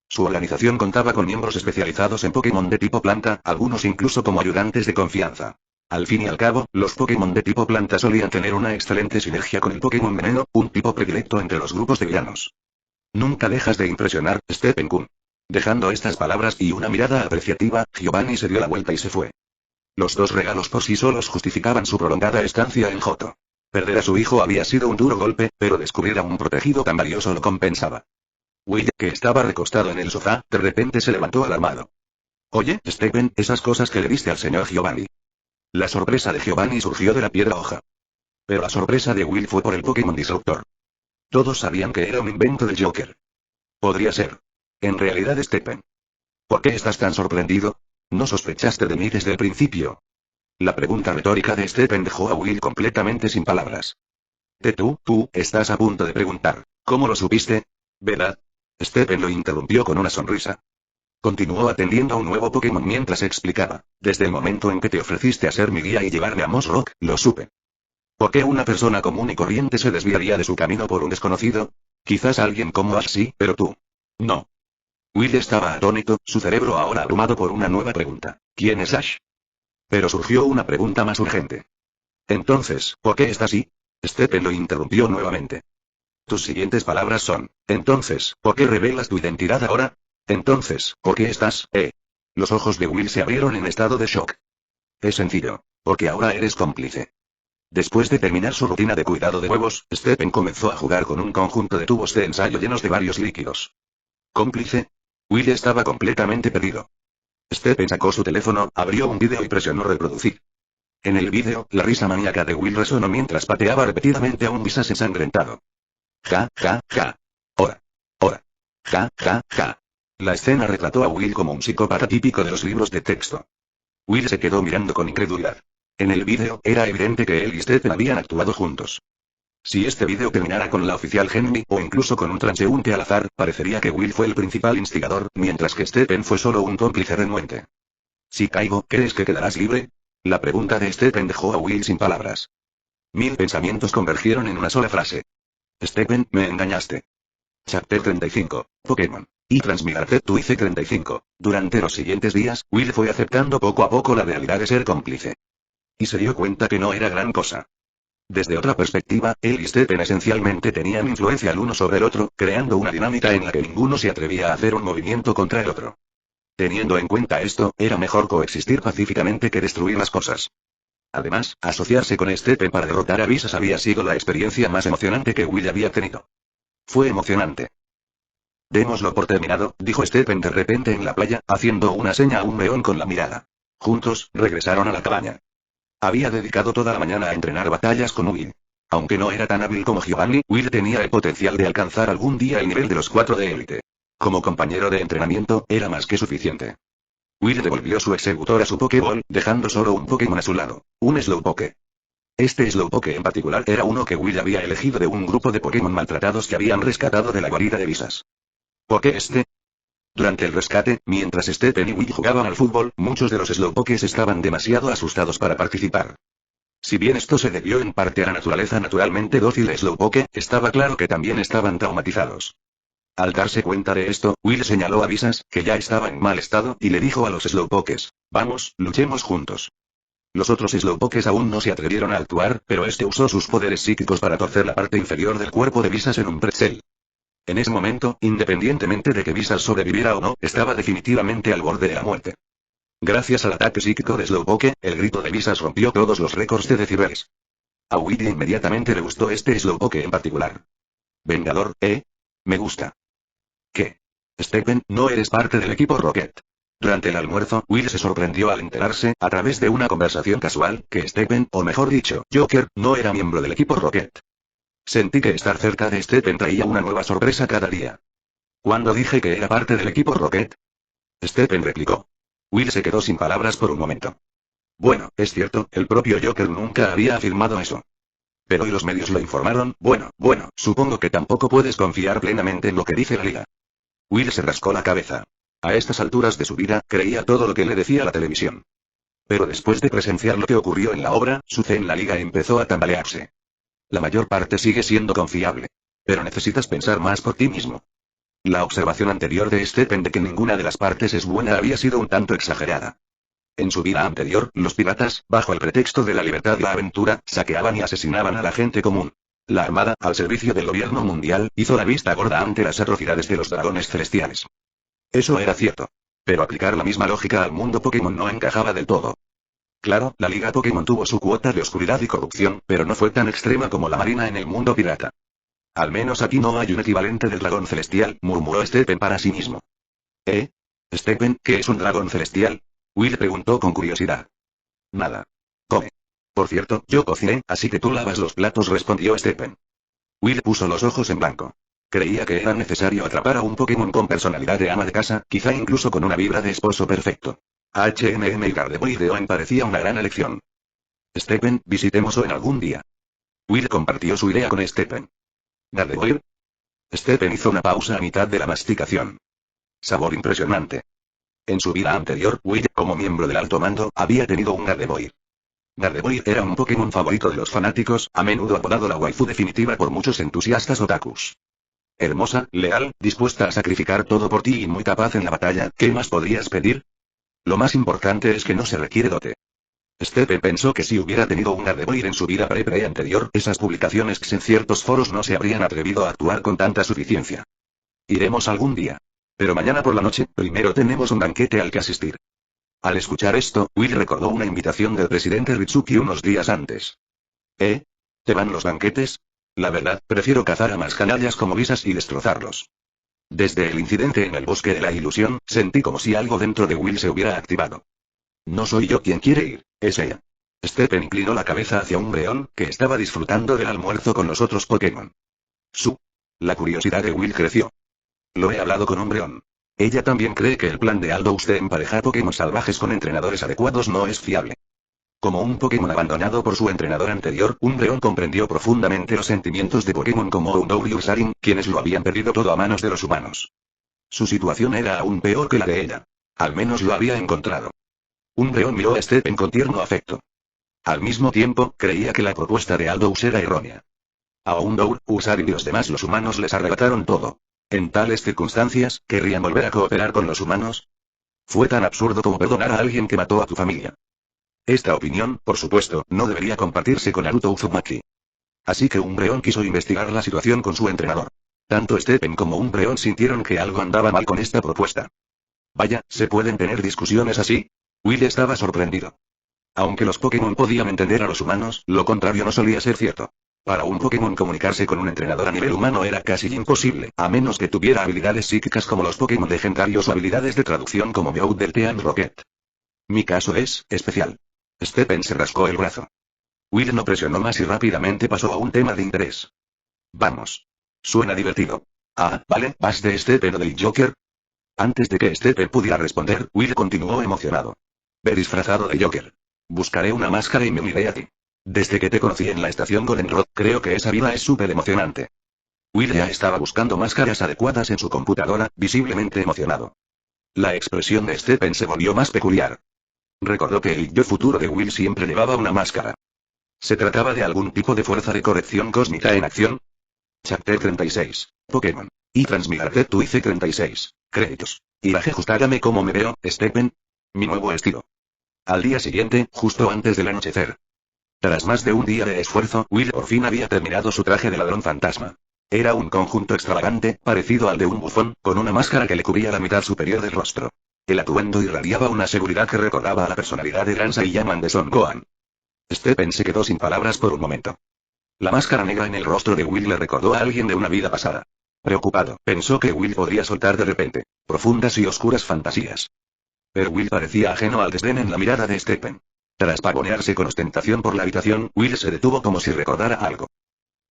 Su organización contaba con miembros especializados en Pokémon de tipo planta, algunos incluso como ayudantes de confianza. Al fin y al cabo, los Pokémon de tipo planta solían tener una excelente sinergia con el Pokémon veneno, un tipo predilecto entre los grupos de villanos. Nunca dejas de impresionar, Stephen-kun. Dejando estas palabras y una mirada apreciativa, Giovanni se dio la vuelta y se fue. Los 2 regalos por sí solos justificaban su prolongada estancia en Johto. Perder a su hijo había sido un duro golpe, pero descubrir a un protegido tan valioso lo compensaba. Will, que estaba recostado en el sofá, de repente se levantó alarmado. Oye, Stephen, esas cosas que le diste al señor Giovanni. La sorpresa de Giovanni surgió de la piedra hoja. Pero la sorpresa de Will fue por el Pokémon Disruptor. Todos sabían que era un invento del Joker. Podría ser. En realidad, Stephen. ¿Por qué estás tan sorprendido? ¿No sospechaste de mí desde el principio? La pregunta retórica de Stephen dejó a Will completamente sin palabras. Tú, estás a punto de preguntar, ¿cómo lo supiste? ¿Verdad? Stephen lo interrumpió con una sonrisa. Continuó atendiendo a un nuevo Pokémon mientras explicaba. Desde el momento en que te ofreciste a ser mi guía y llevarme a Moss Rock, lo supe. ¿Por qué una persona común y corriente se desviaría de su camino por un desconocido? Quizás alguien como Ash sí, pero tú. No. Will estaba atónito, su cerebro ahora abrumado por una nueva pregunta. ¿Quién es Ash? Pero surgió una pregunta más urgente. Entonces, ¿por qué está así? Stephen lo interrumpió nuevamente. Tus siguientes palabras son, entonces, ¿por qué revelas tu identidad ahora? Entonces, ¿por qué estás, Los ojos de Will se abrieron en estado de shock. Es sencillo, porque ahora eres cómplice. Después de terminar su rutina de cuidado de huevos, Stephen comenzó a jugar con un conjunto de tubos de ensayo llenos de varios líquidos. ¿Cómplice? Will estaba completamente perdido. Stephen sacó su teléfono, abrió un vídeo y presionó reproducir. En el vídeo, la risa maníaca de Will resonó mientras pateaba repetidamente a un bisas ensangrentado. Ja, ja, ja. Ora. Ora. Ja, ja, ja. La escena retrató a Will como un psicópata típico de los libros de texto. Will se quedó mirando con incredulidad. En el vídeo, era evidente que él y Stephen habían actuado juntos. Si este vídeo terminara con la oficial Henry, o incluso con un transeúnte al azar, parecería que Will fue el principal instigador, mientras que Stephen fue solo un cómplice renuente. Si caigo, ¿crees que quedarás libre? La pregunta de Stephen dejó a Will sin palabras. 1000 pensamientos convergieron en una sola frase. Stephen, me engañaste. Chapter 35. Pokémon. Y Transmigrate tu IC 35. Durante los siguientes días, Will fue aceptando poco a poco la realidad de ser cómplice. Y se dio cuenta que no era gran cosa. Desde otra perspectiva, él y Stephen esencialmente tenían influencia el uno sobre el otro, creando una dinámica en la que ninguno se atrevía a hacer un movimiento contra el otro. Teniendo en cuenta esto, era mejor coexistir pacíficamente que destruir las cosas. Además, asociarse con Stephen para derrotar a Visas había sido la experiencia más emocionante que Will había tenido. Fue emocionante. Démoslo por terminado, dijo Stephen de repente en la playa, haciendo una seña a un león con la mirada. Juntos, regresaron a la cabaña. Había dedicado toda la mañana a entrenar batallas con Will. Aunque no era tan hábil como Giovanni, Will tenía el potencial de alcanzar algún día el nivel de los 4 de élite. Como compañero de entrenamiento, era más que suficiente. Will devolvió su executor a su Pokéball, dejando solo un Pokémon a su lado, un Slowpoke. Este Slowpoke en particular era uno que Will había elegido de un grupo de Pokémon maltratados que habían rescatado de la guarida de Visas. ¿Por qué este? Durante el rescate, mientras Stephen y Will jugaban al fútbol, muchos de los Slowpokes estaban demasiado asustados para participar. Si bien esto se debió en parte a la naturaleza naturalmente dócil de Slowpoke, estaba claro que también estaban traumatizados. Al darse cuenta de esto, Will señaló a Visas, que ya estaba en mal estado, y le dijo a los Slowpokes: vamos, luchemos juntos. Los otros Slowpokes aún no se atrevieron a actuar, pero este usó sus poderes psíquicos para torcer la parte inferior del cuerpo de Visas en un pretzel. En ese momento, independientemente de que Visas sobreviviera o no, estaba definitivamente al borde de la muerte. Gracias al ataque psíquico de Slowpoke, el grito de Visas rompió todos los récords de decibeles. A Will inmediatamente le gustó este Slowpoke en particular. Vengador, me gusta. ¿Qué? Stephen, no eres parte del equipo Rocket. Durante el almuerzo, Will se sorprendió al enterarse, a través de una conversación casual, que Stephen, o mejor dicho, Joker, no era miembro del equipo Rocket. Sentí que estar cerca de Stephen traía una nueva sorpresa cada día. ¿Cuándo dije que era parte del equipo Rocket? Stephen replicó. Will se quedó sin palabras por un momento. Bueno, es cierto, el propio Joker nunca había afirmado eso. Pero ¿y los medios lo informaron? Bueno, supongo que tampoco puedes confiar plenamente en lo que dice la liga. Will se rascó la cabeza. A estas alturas de su vida, creía todo lo que le decía la televisión. Pero después de presenciar lo que ocurrió en la obra, su fe en la liga empezó a tambalearse. La mayor parte sigue siendo confiable. Pero necesitas pensar más por ti mismo. La observación anterior de Stephen de que ninguna de las partes es buena había sido un tanto exagerada. En su vida anterior, los piratas, bajo el pretexto de la libertad y la aventura, saqueaban y asesinaban a la gente común. La armada, al servicio del gobierno mundial, hizo la vista gorda ante las atrocidades de los dragones celestiales. Eso era cierto. Pero aplicar la misma lógica al mundo Pokémon no encajaba del todo. Claro, la Liga Pokémon tuvo su cuota de oscuridad y corrupción, pero no fue tan extrema como la Marina en el mundo pirata. Al menos aquí no hay un equivalente del dragón celestial, murmuró Stephen para sí mismo. Stephen, ¿qué es un dragón celestial? Will preguntó con curiosidad. Nada. Come. Por cierto, yo cociné, así que tú lavas los platos, respondió Stephen. Will puso los ojos en blanco. Creía que era necesario atrapar a un Pokémon con personalidad de ama de casa, quizá incluso con una vibra de esposo perfecto. HMM y Gardevoir de Oen parecía una gran elección. Stephen, visitemos Oen algún día. Will compartió su idea con Stephen. ¿Gardevoir? Stephen hizo una pausa a mitad de la masticación. Sabor impresionante. En su vida anterior, Will, como miembro del alto mando, había tenido un Gardevoir. Gardevoir era un Pokémon favorito de los fanáticos, a menudo apodado la waifu definitiva por muchos entusiastas otakus. Hermosa, leal, dispuesta a sacrificar todo por ti y muy capaz en la batalla, ¿qué más podrías pedir? Lo más importante es que no se requiere dote. Stephen pensó que si hubiera tenido un Gardevoir en su vida pre anterior, esas publicaciones en ciertos foros no se habrían atrevido a actuar con tanta suficiencia. Iremos algún día. Pero mañana por la noche, primero tenemos un banquete al que asistir. Al escuchar esto, Will recordó una invitación del presidente Ritsuki unos días antes. ¿Te van los banquetes? La verdad, prefiero cazar a más canallas como Visas y destrozarlos. Desde el incidente en el bosque de la ilusión, sentí como si algo dentro de Will se hubiera activado. No soy yo quien quiere ir, es ella. Stephen inclinó la cabeza hacia un Umbreon, que estaba disfrutando del almuerzo con los otros Pokémon. La curiosidad de Will creció. Lo he hablado con Umbreon. Ella también cree que el plan de Aldous de emparejar Pokémon salvajes con entrenadores adecuados no es fiable. Como un Pokémon abandonado por su entrenador anterior, Umbreon comprendió profundamente los sentimientos de Pokémon como Houndour y Ursaring, quienes lo habían perdido todo a manos de los humanos. Su situación era aún peor que la de ella. Al menos lo había encontrado. Umbreon miró a Stephen con tierno afecto. Al mismo tiempo, creía que la propuesta de Aldous era errónea. A Houndour, Ursaring y los humanos les arrebataron todo. En tales circunstancias, ¿querrían volver a cooperar con los humanos? Fue tan absurdo como perdonar a alguien que mató a tu familia. Esta opinión, por supuesto, no debería compartirse con Naruto Uzumaki. Así que Umbreon quiso investigar la situación con su entrenador. Tanto Stephen como Umbreon sintieron que algo andaba mal con esta propuesta. Vaya, ¿se pueden tener discusiones así? Will estaba sorprendido. Aunque los Pokémon podían entender a los humanos, lo contrario no solía ser cierto. Para un Pokémon comunicarse con un entrenador a nivel humano era casi imposible, a menos que tuviera habilidades psíquicas como los Pokémon legendarios o habilidades de traducción como Meowth del Team Rocket. Mi caso es especial. Stephen se rascó el brazo. Will no presionó más y rápidamente pasó a un tema de interés. Vamos. Suena divertido. Ah, vale, ¿vas de Stephen o del Joker? Antes de que Stephen pudiera responder, Will continuó emocionado. Ve disfrazado de Joker. Buscaré una máscara y me uniré a ti. Desde que te conocí en la estación Goldenrod, creo que esa vida es súper emocionante. Will ya estaba buscando máscaras adecuadas en su computadora, visiblemente emocionado. La expresión de Stephen se volvió más peculiar. Recordó que el yo futuro de Will siempre llevaba una máscara. ¿Se trataba de algún tipo de fuerza de corrección cósmica en acción? Chapter 36. Pokémon. Y transmigrate tu IC 36. Créditos. Irage justágame cómo me veo, Stephen. Mi nuevo estilo. Al día siguiente, justo antes del anochecer. Tras más de un día de esfuerzo, Will por fin había terminado su traje de ladrón fantasma. Era un conjunto extravagante, parecido al de un bufón, con una máscara que le cubría la mitad superior del rostro. El atuendo irradiaba una seguridad que recordaba a la personalidad de Gran Yaman de Son Gohan. Stephen se quedó sin palabras por un momento. La máscara negra en el rostro de Will le recordó a alguien de una vida pasada. Preocupado, pensó que Will podría soltar de repente profundas y oscuras fantasías. Pero Will parecía ajeno al desdén en la mirada de Stephen. Tras pavonearse con ostentación por la habitación, Will se detuvo como si recordara algo.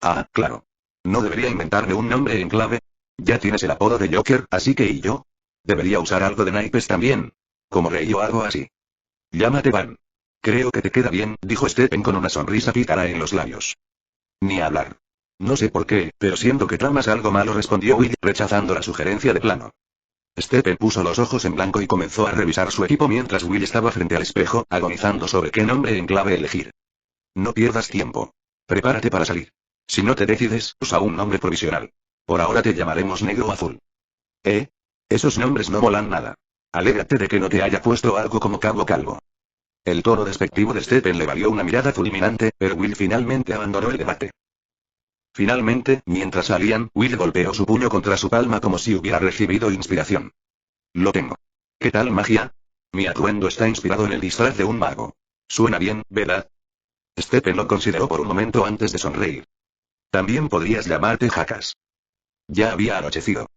Ah, claro. ¿No debería inventarme un nombre en clave? Ya tienes el apodo de Joker, así que ¿y yo? Debería usar algo de naipes también. Como Rey o algo así. Llámate Van. Creo que te queda bien, dijo Stephen con una sonrisa pícara en los labios. Ni hablar. No sé por qué, pero siento que tramas algo malo, respondió Will, rechazando la sugerencia de plano. Stephen puso los ojos en blanco y comenzó a revisar su equipo mientras Will estaba frente al espejo, agonizando sobre qué nombre en clave elegir. No pierdas tiempo. Prepárate para salir. Si no te decides, usa un nombre provisional. Por ahora te llamaremos Negro o Azul. Esos nombres no molan nada. Alégrate de que no te haya puesto algo como Cabo Calvo. El tono despectivo de Stephen le valió una mirada fulminante, pero Will finalmente abandonó el debate. Finalmente, mientras salían, Will golpeó su puño contra su palma como si hubiera recibido inspiración. Lo tengo. ¿Qué tal magia? Mi atuendo está inspirado en el disfraz de un mago. Suena bien, ¿verdad? Stephen lo consideró por un momento antes de sonreír. También podrías llamarte Jackas. Ya había anochecido.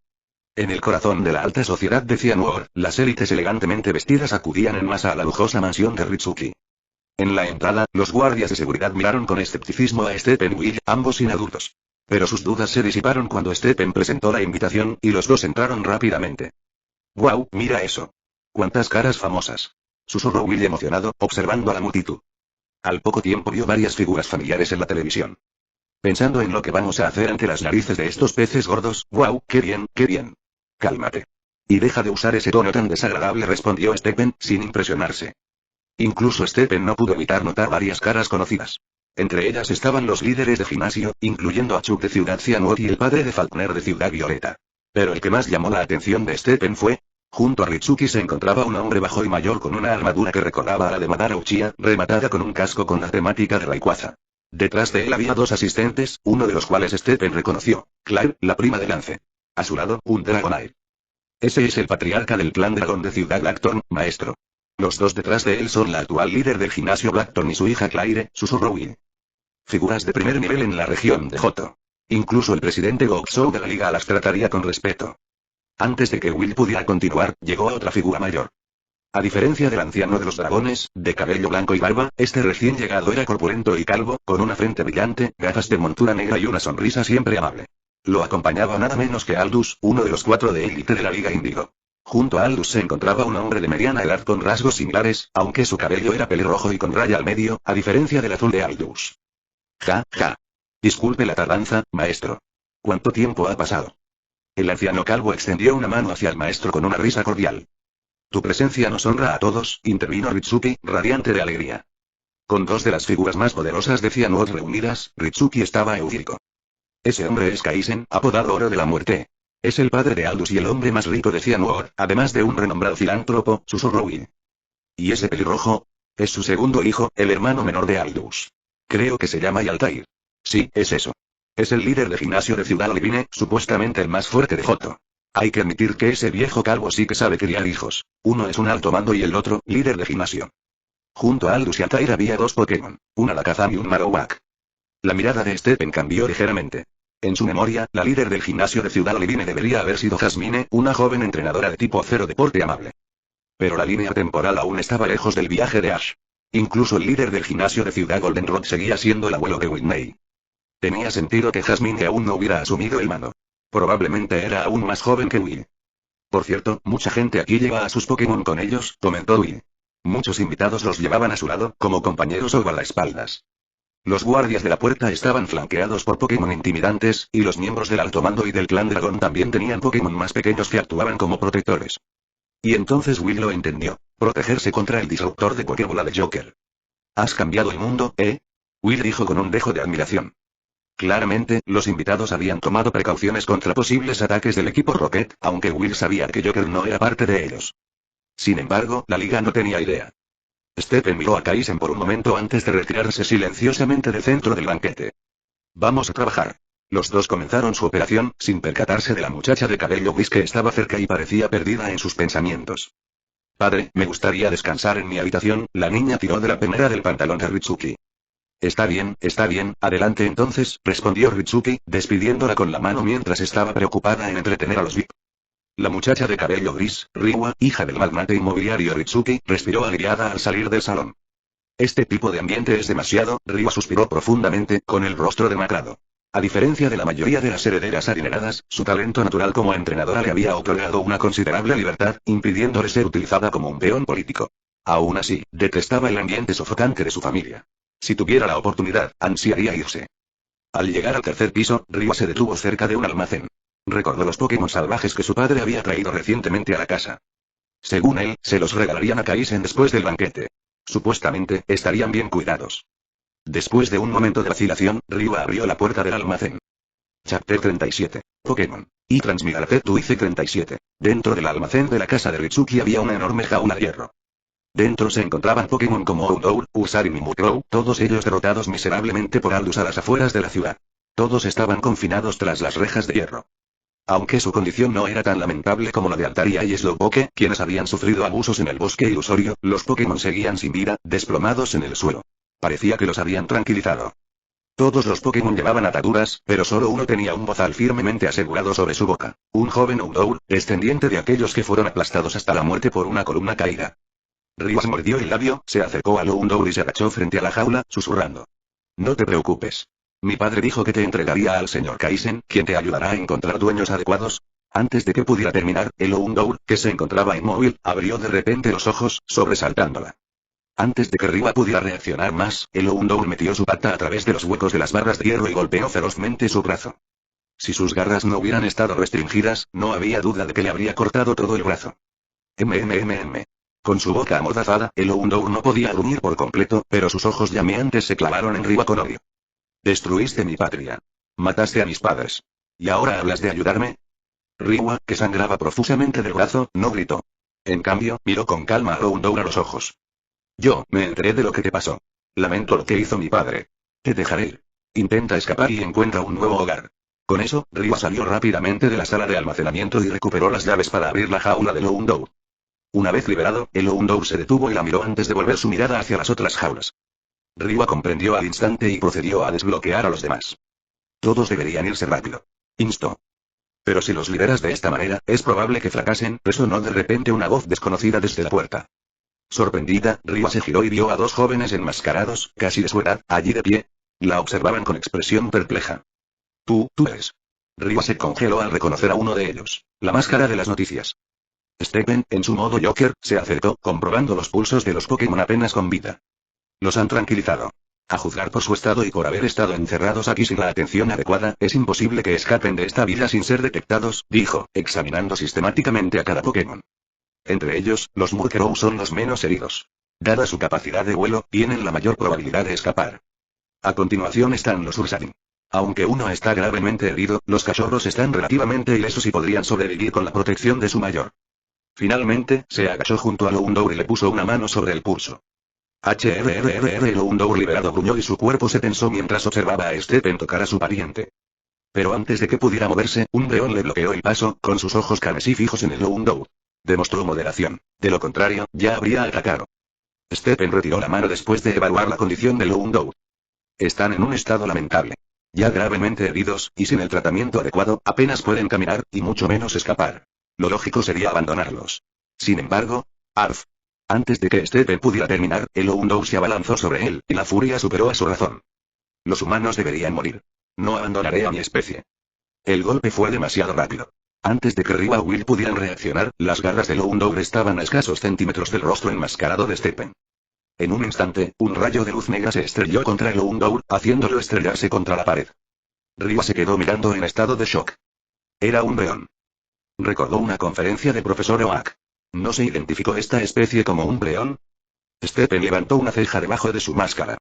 En el corazón de la alta sociedad de Cianwood, las élites elegantemente vestidas acudían en masa a la lujosa mansión de Ritsuki. En la entrada, los guardias de seguridad miraron con escepticismo a Stephen y Will, ambos inadultos. Pero sus dudas se disiparon cuando Stephen presentó la invitación, y los dos entraron rápidamente. ¡Guau, mira eso! ¡Cuántas caras famosas! Susurró Will emocionado, observando a la multitud. Al poco tiempo vio varias figuras familiares en la televisión. Pensando en lo que vamos a hacer ante las narices de estos peces gordos, ¡guau, qué bien, qué bien! Cálmate. Y deja de usar ese tono tan desagradable, respondió Stephen, sin impresionarse. Incluso Stephen no pudo evitar notar varias caras conocidas. Entre ellas estaban los líderes de gimnasio, incluyendo a Chuck de Ciudad Cianwood y el padre de Faulkner de Ciudad Violeta. Pero el que más llamó la atención de Stephen fue... Junto a Ritsuki se encontraba un hombre bajo y mayor con una armadura que recordaba a la de Madara Uchiha, rematada con un casco con la temática de Rayquaza. Detrás de él había dos asistentes, uno de los cuales Stephen reconoció, Claire, la prima de Lance. A su lado, un Dragonite. Ese es el patriarca del clan dragón de Ciudad Blackthorn, maestro. Los dos detrás de él son la actual líder del gimnasio Blackthorn y su hija Claire, susurró Will. Figuras de primer nivel en la región de Johto. Incluso el presidente Gokushou de la liga las trataría con respeto. Antes de que Will pudiera continuar, llegó a otra figura mayor. A diferencia del anciano de los dragones, de cabello blanco y barba, este recién llegado era corpulento y calvo, con una frente brillante, gafas de montura negra y una sonrisa siempre amable. Lo acompañaba nada menos que Aldous, uno de los 4 de élite de la Liga Índigo. Junto a Aldous se encontraba un hombre de mediana edad con rasgos similares, aunque su cabello era pelirrojo y con raya al medio, a diferencia del azul de Aldous. Ja, ja. Disculpe la tardanza, maestro. ¿Cuánto tiempo ha pasado? El anciano calvo extendió una mano hacia el maestro con una risa cordial. Tu presencia nos honra a todos, intervino Ritsuki, radiante de alegría. Con dos de las figuras más poderosas de Cianwood reunidas, Ritsuki estaba eufórico. Ese hombre es Kaisen, apodado Oro de la Muerte. Es el padre de Aldous y el hombre más rico de Cianwood, además de un renombrado filántropo, susurró Will. ¿Y ese pelirrojo? Es su segundo hijo, el hermano menor de Aldous. Creo que se llama Altair. Sí, es eso. Es el líder de gimnasio de Ciudad Olivine, supuestamente el más fuerte de Johto. Hay que admitir que ese viejo calvo sí que sabe criar hijos. Uno es un alto mando y el otro, líder de gimnasio. Junto a Aldous y Altair había dos Pokémon, un Alakazam y un Marowak. La mirada de Stephen cambió ligeramente. En su memoria, la líder del gimnasio de Ciudad Olivine debería haber sido Jasmine, una joven entrenadora de tipo 0 de porte amable. Pero la línea temporal aún estaba lejos del viaje de Ash. Incluso el líder del gimnasio de Ciudad Goldenrod seguía siendo el abuelo de Whitney. Tenía sentido que Jasmine aún no hubiera asumido el mando. Probablemente era aún más joven que Will. Por cierto, mucha gente aquí lleva a sus Pokémon con ellos, comentó Will. Muchos invitados los llevaban a su lado, como compañeros o guardaespaldas. Los guardias de la puerta estaban flanqueados por Pokémon intimidantes, y los miembros del alto mando y del clan dragón también tenían Pokémon más pequeños que actuaban como protectores. Y entonces Will lo entendió. Protegerse contra el disruptor de Pokébola de Joker. ¿Has cambiado el mundo, eh? Will dijo con un dejo de admiración. Claramente, los invitados habían tomado precauciones contra posibles ataques del equipo Rocket, aunque Will sabía que Joker no era parte de ellos. Sin embargo, la liga no tenía idea. Stephen miró a Kaisen por un momento antes de retirarse silenciosamente del centro del banquete. Vamos a trabajar. Los dos comenzaron su operación, sin percatarse de la muchacha de cabello gris que estaba cerca y parecía perdida en sus pensamientos. Padre, me gustaría descansar en mi habitación. La niña tiró de la pernera del pantalón de Ritsuki. Está bien, adelante entonces, respondió Ritsuki, despidiéndola con la mano mientras estaba preocupada en entretener a los VIP. La muchacha de cabello gris, Riwa, hija del magnate inmobiliario Ritsuki, respiró aliviada al salir del salón. Este tipo de ambiente es demasiado. Riwa suspiró profundamente, con el rostro demacrado. A diferencia de la mayoría de las herederas adineradas, su talento natural como entrenadora le había otorgado una considerable libertad, impidiéndole ser utilizada como un peón político. Aún así, detestaba el ambiente sofocante de su familia. Si tuviera la oportunidad, ansiaría irse. Al llegar al tercer piso, Riwa se detuvo cerca de un almacén. Recordó los Pokémon salvajes que su padre había traído recientemente a la casa. Según él, se los regalarían a Kaisen después del banquete. Supuestamente, estarían bien cuidados. Después de un momento de vacilación, Riwa abrió la puerta del almacén. Chapter 37. Pokémon. Y Transmigrafet tu IC-37. Dentro del almacén de la casa de Ritsuki había una enorme jaula de hierro. Dentro se encontraban Pokémon como Houndour, Ursar y Mimikyu, todos ellos derrotados miserablemente por Aldous a las afueras de la ciudad. Todos estaban confinados tras las rejas de hierro. Aunque su condición no era tan lamentable como la de Altaria y Slowpoke, quienes habían sufrido abusos en el bosque ilusorio, los Pokémon seguían sin vida, desplomados en el suelo. Parecía que los habían tranquilizado. Todos los Pokémon llevaban ataduras, pero solo uno tenía un bozal firmemente asegurado sobre su boca. Un joven Houndour, descendiente de aquellos que fueron aplastados hasta la muerte por una columna caída. Riwa mordió el labio, se acercó a Houndour y se agachó frente a la jaula, susurrando. No te preocupes. Mi padre dijo que te entregaría al señor Kaisen, quien te ayudará a encontrar dueños adecuados. Antes de que pudiera terminar, el Houndour, que se encontraba inmóvil, abrió de repente los ojos, sobresaltándola. Antes de que Riwa pudiera reaccionar más, el Houndour metió su pata a través de los huecos de las barras de hierro y golpeó ferozmente su brazo. Si sus garras no hubieran estado restringidas, no había duda de que le habría cortado todo el brazo. Con su boca amordazada, el Houndour no podía gruñir por completo, pero sus ojos llameantes se clavaron en Riwa con odio. Destruiste mi patria. Mataste a mis padres. ¿Y ahora hablas de ayudarme? Riwa, que sangraba profusamente del brazo, no gritó. En cambio, miró con calma a Houndour a los ojos. Yo, me enteré de lo que te pasó. Lamento lo que hizo mi padre. Te dejaré ir. Intenta escapar y encuentra un nuevo hogar. Con eso, Riwa salió rápidamente de la sala de almacenamiento y recuperó las llaves para abrir la jaula del Houndour. Una vez liberado, el Houndour se detuvo y la miró antes de volver su mirada hacia las otras jaulas. Riwa comprendió al instante y procedió a desbloquear a los demás. Todos deberían irse rápido. Instó. Pero si los liberas de esta manera, es probable que fracasen, resonó de repente una voz desconocida desde la puerta. Sorprendida, Riwa se giró y vio a dos jóvenes enmascarados, casi de su edad, allí de pie. La observaban con expresión perpleja. Tú eres. Riwa se congeló al reconocer a uno de ellos. La máscara de las noticias. Stephen, en su modo Joker, se acercó, comprobando los pulsos de los Pokémon apenas con vida. Los han tranquilizado. A juzgar por su estado y por haber estado encerrados aquí sin la atención adecuada, es imposible que escapen de esta vida sin ser detectados, dijo, examinando sistemáticamente a cada Pokémon. Entre ellos, los Murkrow son los menos heridos. Dada su capacidad de vuelo, tienen la mayor probabilidad de escapar. A continuación están los Ursaring. Aunque uno está gravemente herido, los cachorros están relativamente ilesos y podrían sobrevivir con la protección de su mayor. Finalmente, se agachó junto a Houndour y le puso una mano sobre el pulso. El Houndour liberado gruñó y su cuerpo se tensó mientras observaba a Stephen tocar a su pariente. Pero antes de que pudiera moverse, un león le bloqueó el paso, con sus ojos carmesí fijos en el Houndour. Demostró moderación. De lo contrario, ya habría atacado. Stephen retiró la mano después de evaluar la condición del Houndour. Están en un estado lamentable. Ya gravemente heridos, y sin el tratamiento adecuado, apenas pueden caminar, y mucho menos escapar. Lo lógico sería abandonarlos. Sin embargo, Arf. Antes de que Stephen pudiera terminar, el Houndour se abalanzó sobre él, y la furia superó a su razón. Los humanos deberían morir. No abandonaré a mi especie. El golpe fue demasiado rápido. Antes de que Riwa o Will pudieran reaccionar, las garras del Houndour estaban a escasos centímetros del rostro enmascarado de Stephen. En un instante, un rayo de luz negra se estrelló contra el Houndour, haciéndolo estrellarse contra la pared. Ryu se quedó mirando en estado de shock. Era un breón. Recordó una conferencia del profesor Oak. ¿No se identificó esta especie como un breón? Stephen levantó una ceja debajo de su máscara.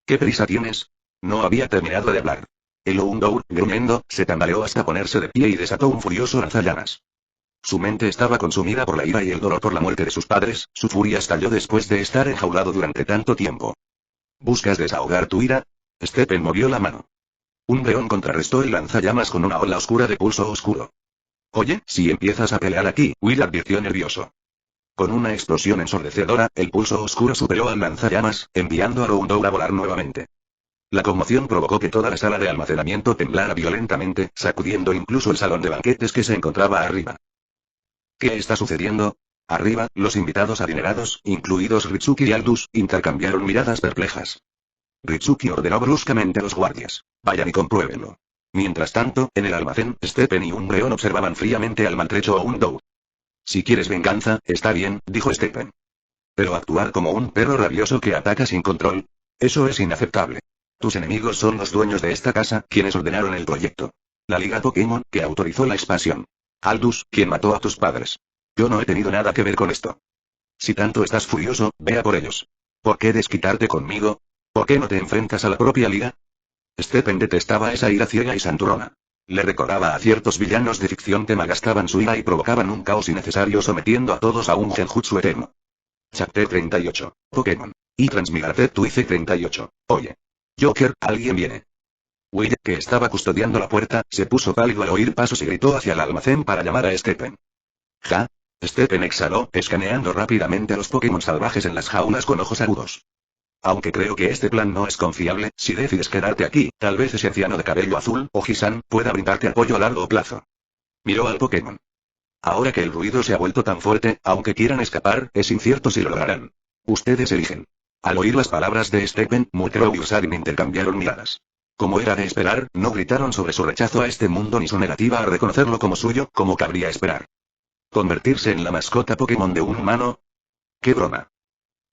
¿Qué prisa tienes? No había terminado de hablar. El Houndour, gruñendo, se tambaleó hasta ponerse de pie y desató un furioso lanzallamas. Su mente estaba consumida por la ira y el dolor por la muerte de sus padres, su furia estalló después de estar enjaulado durante tanto tiempo. ¿Buscas desahogar tu ira? Stephen movió la mano. Un breón contrarrestó el lanzallamas con una ola oscura de pulso oscuro. Oye, si empiezas a pelear aquí, Will advirtió nervioso. Con una explosión ensordecedora, el pulso oscuro superó al lanzallamas, enviando a Houndour a volar nuevamente. La conmoción provocó que toda la sala de almacenamiento temblara violentamente, sacudiendo incluso el salón de banquetes que se encontraba arriba. ¿Qué está sucediendo? Arriba, los invitados adinerados, incluidos Ritsuki y Aldous, intercambiaron miradas perplejas. Ritsuki ordenó bruscamente a los guardias: vayan y compruébenlo. Mientras tanto, en el almacén, Stephen y un breón observaban fríamente al maltrecho Houndour. Si quieres venganza, está bien, dijo Stephen. Pero actuar como un perro rabioso que ataca sin control, eso es inaceptable. Tus enemigos son los dueños de esta casa, quienes ordenaron el proyecto. La Liga Pokémon, que autorizó la expansión. Aldous, quien mató a tus padres. Yo no he tenido nada que ver con esto. Si tanto estás furioso, ve a por ellos. ¿Por qué desquitarte conmigo? ¿Por qué no te enfrentas a la propia Liga? Stephen detestaba esa ira ciega y santurrona. Le recordaba a ciertos villanos de ficción que malgastaban su ira y provocaban un caos innecesario sometiendo a todos a un genjutsu eterno. Chapter 38. Pokémon. Y Transmigrate Twice 38. Oye. Joker, alguien viene. Will, que estaba custodiando la puerta, se puso pálido al oír pasos y gritó hacia el almacén para llamar a Stephen. ¿Ja? Stephen exhaló, escaneando rápidamente a los Pokémon salvajes en las jaulas con ojos agudos. Aunque creo que este plan no es confiable, si decides quedarte aquí, tal vez ese anciano de cabello azul, o Hisan, pueda brindarte apoyo a largo plazo. Miró al Pokémon. Ahora que el ruido se ha vuelto tan fuerte, aunque quieran escapar, es incierto si lo lograrán. Ustedes eligen. Al oír las palabras de Stephen, Murkrow y Usain intercambiaron miradas. Como era de esperar, no gritaron sobre su rechazo a este mundo ni su negativa a reconocerlo como suyo, como cabría esperar. ¿Convertirse en la mascota Pokémon de un humano? ¡Qué broma!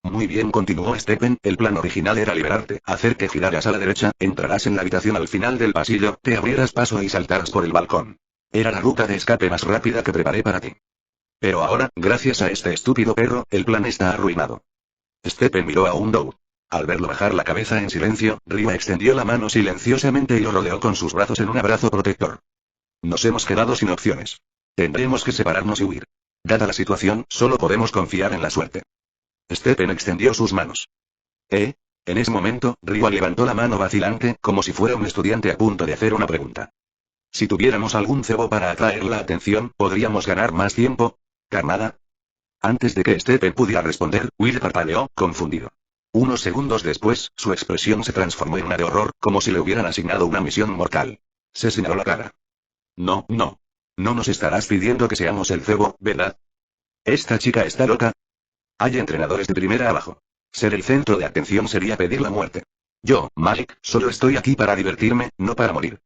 Muy bien, continuó Stephen, el plan original era liberarte, hacer que giraras a la derecha, entrarás en la habitación al final del pasillo, te abrieras paso y saltaras por el balcón. Era la ruta de escape más rápida que preparé para ti. Pero ahora, gracias a este estúpido perro, el plan está arruinado. Stephen miró a Houndour. Al verlo bajar la cabeza en silencio, Ryu extendió la mano silenciosamente y lo rodeó con sus brazos en un abrazo protector. Nos hemos quedado sin opciones. Tendremos que separarnos y huir. Dada la situación, solo podemos confiar en la suerte. Stephen extendió sus manos. En ese momento, Ryu levantó la mano vacilante, como si fuera un estudiante a punto de hacer una pregunta. Si tuviéramos algún cebo para atraer la atención, ¿podríamos ganar más tiempo? ¿Carnada? Antes de que Stephen pudiera responder, Will parpadeó, confundido. Unos segundos después, su expresión se transformó en una de horror, como si le hubieran asignado una misión mortal. Se señaló la cara. No. No nos estarás pidiendo que seamos el cebo, ¿verdad? ¿Esta chica está loca? Hay entrenadores de primera abajo. Ser el centro de atención sería pedir la muerte. Yo, Mike, solo estoy aquí para divertirme, no para morir.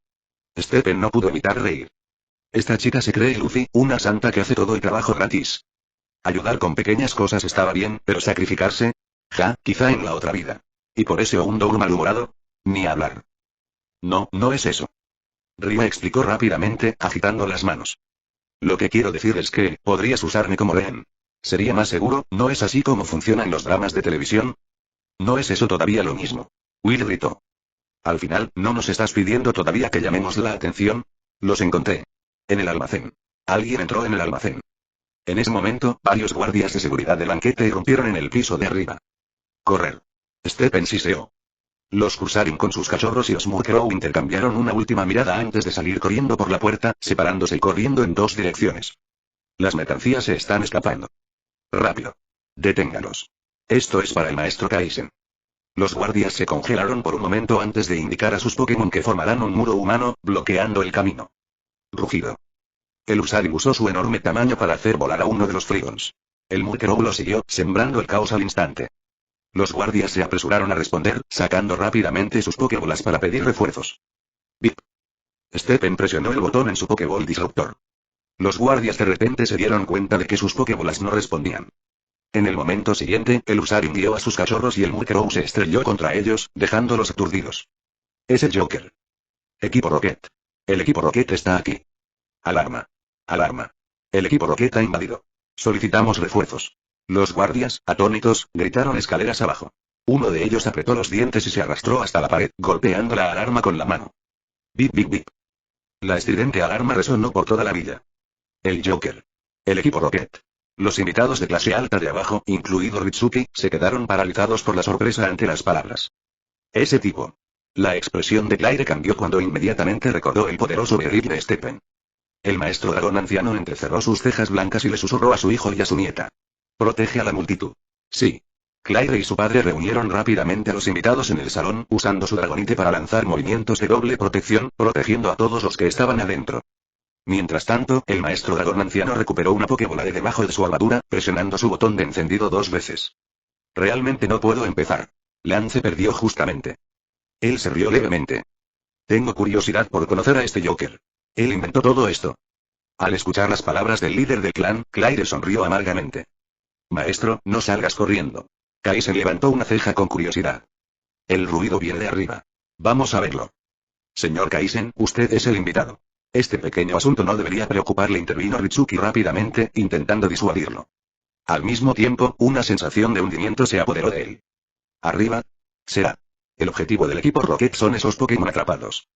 Stephen no pudo evitar reír. Esta chica se cree Lucy, una santa que hace todo el trabajo gratis. Ayudar con pequeñas cosas estaba bien, pero sacrificarse... quizá en la otra vida. ¿Y por ese Houndour malhumorado? Ni hablar. No es eso. Ryu explicó rápidamente, agitando las manos. Lo que quiero decir es que, podrías usarme como rehén. Sería más seguro, ¿no es así como funcionan los dramas de televisión? ¿No es eso todavía lo mismo? Will gritó. Al final, ¿no nos estás pidiendo todavía que llamemos la atención? Los encontré. En el almacén. Alguien entró en el almacén. En ese momento, varios guardias de seguridad del banquete irrumpieron en el piso de arriba. Correr. Stephen siseó. Los Cursarin con sus cachorros y los Murkrow intercambiaron una última mirada antes de salir corriendo por la puerta, separándose y corriendo en dos direcciones. Las mercancías se están escapando. Rápido. Deténgalos. Esto es para el maestro Kaisen. Los guardias se congelaron por un momento antes de indicar a sus Pokémon que formarán un muro humano, bloqueando el camino. Rugido. El Usarin usó su enorme tamaño para hacer volar a uno de los Frigons. El Murkrow lo siguió, sembrando el caos al instante. Los guardias se apresuraron a responder, sacando rápidamente sus Pokébolas para pedir refuerzos. ¡Bip! Stephen presionó el botón en su Pokéball disruptor. Los guardias de repente se dieron cuenta de que sus Pokébolas no respondían. En el momento siguiente, el Usarin dio a sus cachorros y el Murkrow se estrelló contra ellos, dejándolos aturdidos. Es el Joker. Equipo Rocket. El equipo Rocket está aquí. Alarma. Alarma. El equipo Rocket ha invadido. Solicitamos refuerzos. Los guardias, atónitos, gritaron escaleras abajo. Uno de ellos apretó los dientes y se arrastró hasta la pared, golpeando la alarma con la mano. Bip bip bip. La estridente alarma resonó por toda la villa. El Joker. El equipo Rocket. Los invitados de clase alta de abajo, incluido Ritsuki, se quedaron paralizados por la sorpresa ante las palabras. Ese tipo. La expresión de Claire cambió cuando inmediatamente recordó el poderoso berriz de Stephen. El maestro dragón anciano entrecerró sus cejas blancas y le susurró a su hijo y a su nieta. Protege a la multitud. Sí. Claire y su padre reunieron rápidamente a los invitados en el salón, usando su dragonite para lanzar movimientos de doble protección, protegiendo a todos los que estaban adentro. Mientras tanto, el maestro dragón anciano recuperó una Pokébola de debajo de su armadura, presionando su botón de encendido 2 veces. Realmente no puedo empezar. Lance perdió justamente. Él se rió levemente. Tengo curiosidad por conocer a este Joker. Él inventó todo esto. Al escuchar las palabras del líder del clan, Claire sonrió amargamente. Maestro, no salgas corriendo. Kaisen levantó una ceja con curiosidad. El ruido viene de arriba. Vamos a verlo. Señor Kaisen, usted es el invitado. Este pequeño asunto no debería preocuparle, intervino Ritsuki rápidamente, intentando disuadirlo. Al mismo tiempo, una sensación de hundimiento se apoderó de él. Arriba. Será. El objetivo del equipo Rocket son esos Pokémon atrapados.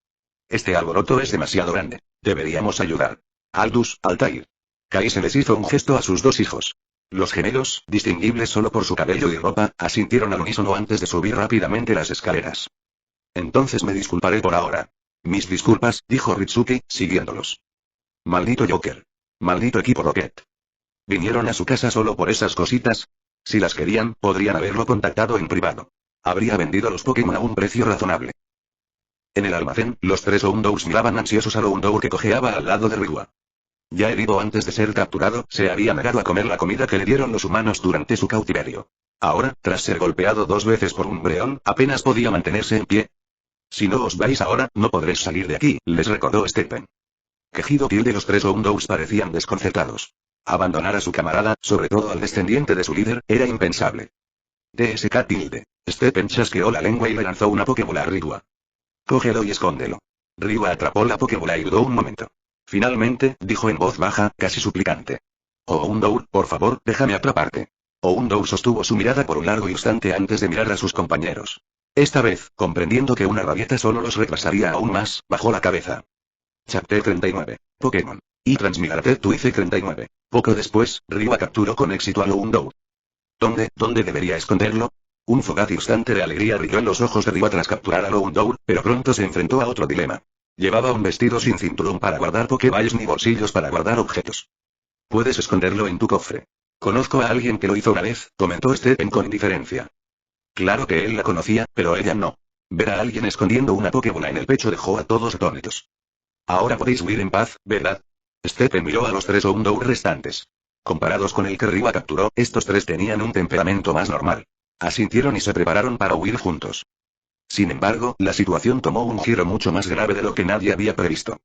Este alboroto es demasiado grande. Deberíamos ayudar. Aldous, Altair. Kaisen les hizo un gesto a sus 2 hijos. Los gemelos, distinguibles solo por su cabello y ropa, asintieron al unísono antes de subir rápidamente las escaleras. Entonces me disculparé por ahora. Mis disculpas, dijo Ritsuki, siguiéndolos. Maldito Joker. Maldito equipo Rocket. ¿Vinieron a su casa solo por esas cositas? Si las querían, podrían haberlo contactado en privado. Habría vendido los Pokémon a un precio razonable. En el almacén, los 3 Houndours miraban ansiosos al Houndour que cojeaba al lado de Ryua. Ya herido antes de ser capturado, se había negado a comer la comida que le dieron los humanos durante su cautiverio. Ahora, tras ser golpeado 2 veces por un Breon, apenas podía mantenerse en pie. Si no os vais ahora, no podréis salir de aquí, les recordó Stephen. Quejido de los 3 Houndours parecían desconcertados. Abandonar a su camarada, sobre todo al descendiente de su líder, era impensable. TSK tilde. Stephen chasqueó la lengua y le lanzó una Pokébola a Ryua. Cógelo y escóndelo. Ryua atrapó la Pokébola y dudó un momento. Finalmente, dijo en voz baja, casi suplicante. Houndour, por favor, déjame atraparte. Houndour sostuvo su mirada por un largo instante antes de mirar a sus compañeros. Esta vez, comprendiendo que una rabieta solo los retrasaría aún más, bajó la cabeza. Chapter 39. Pokémon. Y Transmigrate Twice 39. Poco después, Ryua capturó con éxito a Houndour. ¿Dónde debería esconderlo? Un fugaz instante de alegría brilló en los ojos de Ryua tras capturar a Houndour, pero pronto se enfrentó a otro dilema. Llevaba un vestido sin cinturón para guardar Pokéballs ni bolsillos para guardar objetos. Puedes esconderlo en tu cofre. Conozco a alguien que lo hizo una vez, comentó Stephen con indiferencia. Claro que él la conocía, pero ella no. Ver a alguien escondiendo una Pokébola en el pecho dejó a todos atónitos. Ahora podéis huir en paz, ¿verdad? Stephen miró a los 3 Houndour restantes. Comparados con el que Ryua capturó, estos 3 tenían un temperamento más normal. Asintieron y se prepararon para huir juntos. Sin embargo, la situación tomó un giro mucho más grave de lo que nadie había previsto.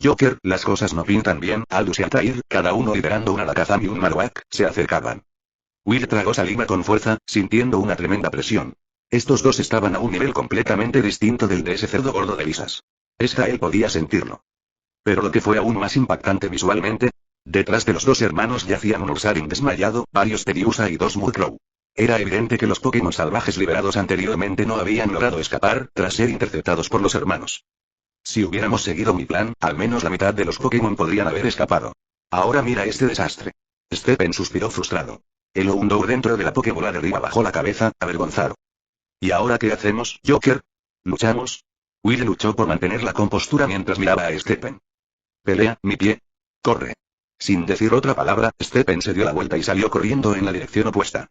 Joker, las cosas no pintan bien. Aldous y Altair, cada uno liderando un Alakazam y un Marowak, se acercaban. Will tragó saliva con fuerza, sintiendo una tremenda presión. Estos 2 estaban a un nivel completamente distinto del de ese cerdo gordo de Visas. Él podía sentirlo. Pero lo que fue aún más impactante visualmente, detrás de los 2 hermanos yacían un Ursaring desmayado, varios Tediusa y 2 Murkrow. Era evidente que los Pokémon salvajes liberados anteriormente no habían logrado escapar, tras ser interceptados por los hermanos. Si hubiéramos seguido mi plan, al menos la mitad de los Pokémon podrían haber escapado. Ahora mira este desastre. Stephen suspiró frustrado. El Houndour dentro de la Pokébola de Ryua bajó la cabeza, avergonzado. ¿Y ahora qué hacemos, Joker? ¿Luchamos? Will luchó por mantener la compostura mientras miraba a Stephen. Pelea, mi pie. Corre. Sin decir otra palabra, Stephen se dio la vuelta y salió corriendo en la dirección opuesta.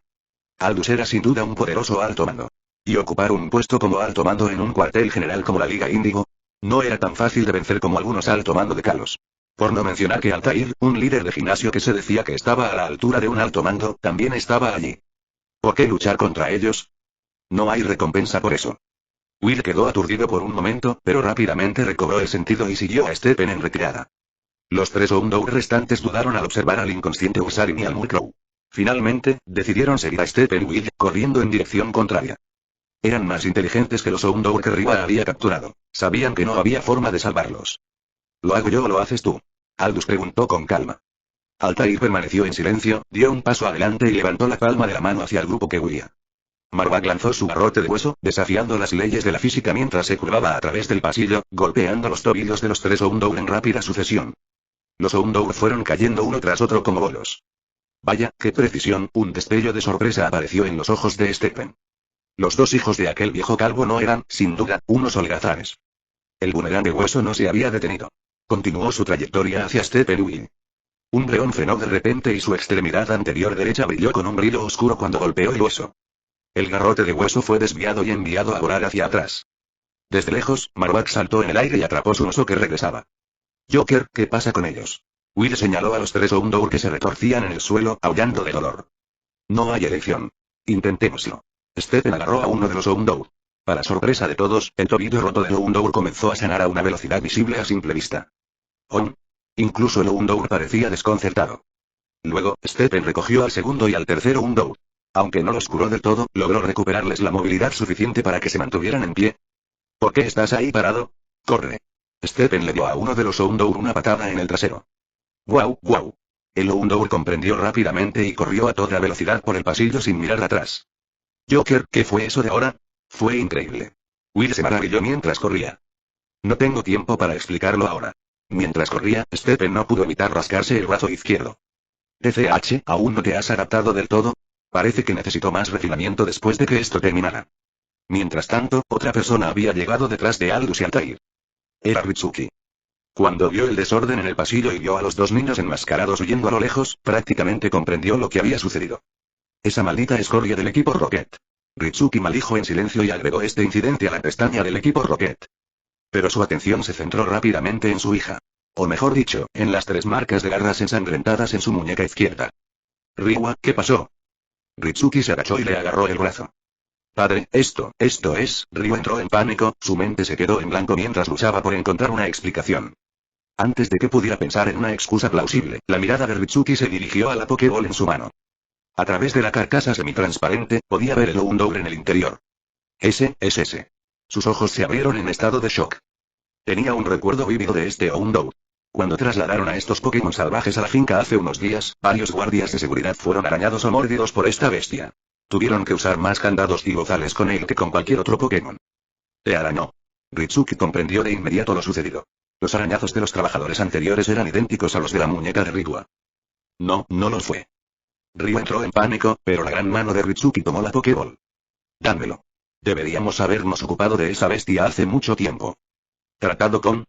Aldous era sin duda un poderoso alto mando. Y ocupar un puesto como alto mando en un cuartel general como la Liga Índigo no era tan fácil de vencer como algunos alto mando de Kalos. Por no mencionar que Altair, un líder de gimnasio que se decía que estaba a la altura de un alto mando, también estaba allí. ¿Por qué luchar contra ellos? No hay recompensa por eso. Will quedó aturdido por un momento, pero rápidamente recobró el sentido y siguió a Stephen en retirada. Los 3 Houndour restantes dudaron al observar al inconsciente Ursaring y al Murkrow. Finalmente, decidieron seguir a Steppenwolf, corriendo en dirección contraria. Eran más inteligentes que los Houndour que Ryua había capturado. Sabían que no había forma de salvarlos. ¿Lo hago yo o lo haces tú? Aldous preguntó con calma. Altair permaneció en silencio, dio un paso adelante y levantó la palma de la mano hacia el grupo que huía. Marowak lanzó su garrote de hueso, desafiando las leyes de la física mientras se curvaba a través del pasillo, golpeando los tobillos de los 3 Houndour en rápida sucesión. Los Houndour fueron cayendo uno tras otro como bolos. Vaya, qué precisión, un destello de sorpresa apareció en los ojos de Steppen. Los 2 hijos de aquel viejo calvo no eran, sin duda, unos holgazanes. El boomerang de hueso no se había detenido. Continuó su trayectoria hacia Steppenwolf. Un león frenó de repente y su extremidad anterior derecha brilló con un brillo oscuro cuando golpeó el hueso. El garrote de hueso fue desviado y enviado a volar hacia atrás. Desde lejos, Marowak saltó en el aire y atrapó su oso que regresaba. Joker, ¿qué pasa con ellos? Will señaló a los 3 Houndour que se retorcían en el suelo, aullando de dolor. No hay elección. Intentémoslo. Steppen agarró a uno de los Houndour. Para sorpresa de todos, el tobillo roto de Houndour comenzó a sanar a una velocidad visible a simple vista. Incluso el Houndour parecía desconcertado. Luego, Steppen recogió al segundo y al tercer Houndour. Aunque no los curó del todo, logró recuperarles la movilidad suficiente para que se mantuvieran en pie. ¿Por qué estás ahí parado? ¡Corre! Steppen le dio a uno de los Houndour una patada en el trasero. ¡Guau, guau! El Houndour comprendió rápidamente y corrió a toda velocidad por el pasillo sin mirar atrás. Joker, ¿qué fue eso de ahora? Fue increíble. Will se maravilló mientras corría. No tengo tiempo para explicarlo ahora. Mientras corría, Steppen no pudo evitar rascarse el brazo izquierdo. TCH, ¿aún no te has adaptado del todo? Parece que necesito más refinamiento después de que esto terminara. Mientras tanto, otra persona había llegado detrás de Aldous y Altair. Era Ritsuki. Cuando vio el desorden en el pasillo y vio a los 2 niños enmascarados huyendo a lo lejos, prácticamente comprendió lo que había sucedido. Esa maldita escoria del equipo Rocket. Ritsuki maldijo en silencio y agregó este incidente a la pestaña del equipo Rocket. Pero su atención se centró rápidamente en su hija. O mejor dicho, en las 3 marcas de garras ensangrentadas en su muñeca izquierda. Ryua, ¿qué pasó? Ritsuki se agachó y le agarró el brazo. Padre, esto es, Ryua entró en pánico, su mente se quedó en blanco mientras luchaba por encontrar una explicación. Antes de que pudiera pensar en una excusa plausible, la mirada de Ritsuki se dirigió a la Pokéball en su mano. A través de la carcasa semitransparente, podía ver el Houndour en el interior. Ese. Sus ojos se abrieron en estado de shock. Tenía un recuerdo vívido de este Houndour. Cuando trasladaron a estos Pokémon salvajes a la finca hace unos días, varios guardias de seguridad fueron arañados o mordidos por esta bestia. Tuvieron que usar más candados y bozales con él que con cualquier otro Pokémon. Te arañó. Ritsuki comprendió de inmediato lo sucedido. Los arañazos de los trabajadores anteriores eran idénticos a los de la muñeca de Ryua. No lo fue. Ryua entró en pánico, pero la gran mano de Ritsuki tomó la Pokéball. Dámelo. Deberíamos habernos ocupado de esa bestia hace mucho tiempo. ¿Tratado con?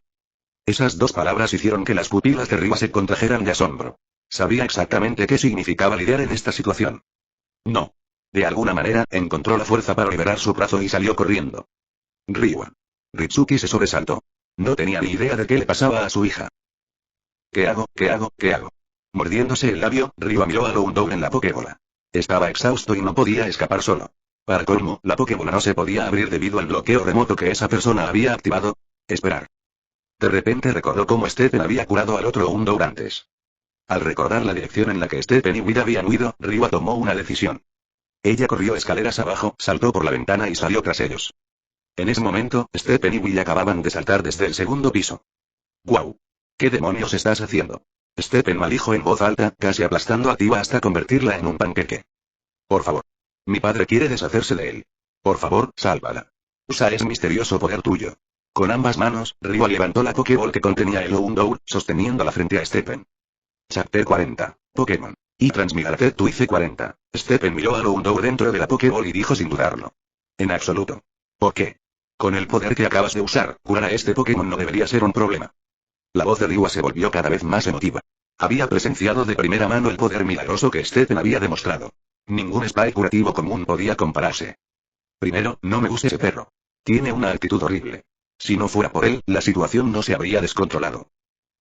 Esas 2 palabras hicieron que las pupilas de Ryua se contrajeran de asombro. Sabía exactamente qué significaba lidiar en esta situación. No. De alguna manera, encontró la fuerza para liberar su brazo y salió corriendo. Ryua. Ritsuki se sobresaltó. No tenía ni idea de qué le pasaba a su hija. ¿Qué hago? Mordiéndose el labio, Ryua miró a Houndour en la Pokébola. Estaba exhausto y no podía escapar solo. Para colmo, la Pokébola no se podía abrir debido al bloqueo remoto que esa persona había activado. Esperar. De repente recordó cómo Steppen había curado al otro Houndour antes. Al recordar la dirección en la que Steppen y Will habían huido, Ryua tomó una decisión. Ella corrió escaleras abajo, saltó por la ventana y salió tras ellos. En ese momento, Steppen y Will acababan de saltar desde el segundo piso. ¡Guau! ¿Qué demonios estás haciendo? Steppen maldijo en voz alta, casi aplastando a Tiwa hasta convertirla en un panqueque. Por favor. Mi padre quiere deshacerse de él. Por favor, sálvala. Usa ese misterioso poder tuyo. Con ambas manos, Ryua levantó la Pokéball que contenía el Houndour, sosteniéndola frente a Steppen. Chapter 40. Pokémon. Y Transmigrate tu IC40. Steppen miró al Houndour dentro de la Pokéball y dijo sin dudarlo. En absoluto. ¿Por qué? Con el poder que acabas de usar, curar a este Pokémon no debería ser un problema. La voz de Ryua se volvió cada vez más emotiva. Había presenciado de primera mano el poder milagroso que Steppen había demostrado. Ningún spray curativo común podía compararse. Primero, no me gusta ese perro. Tiene una actitud horrible. Si no fuera por él, la situación no se habría descontrolado.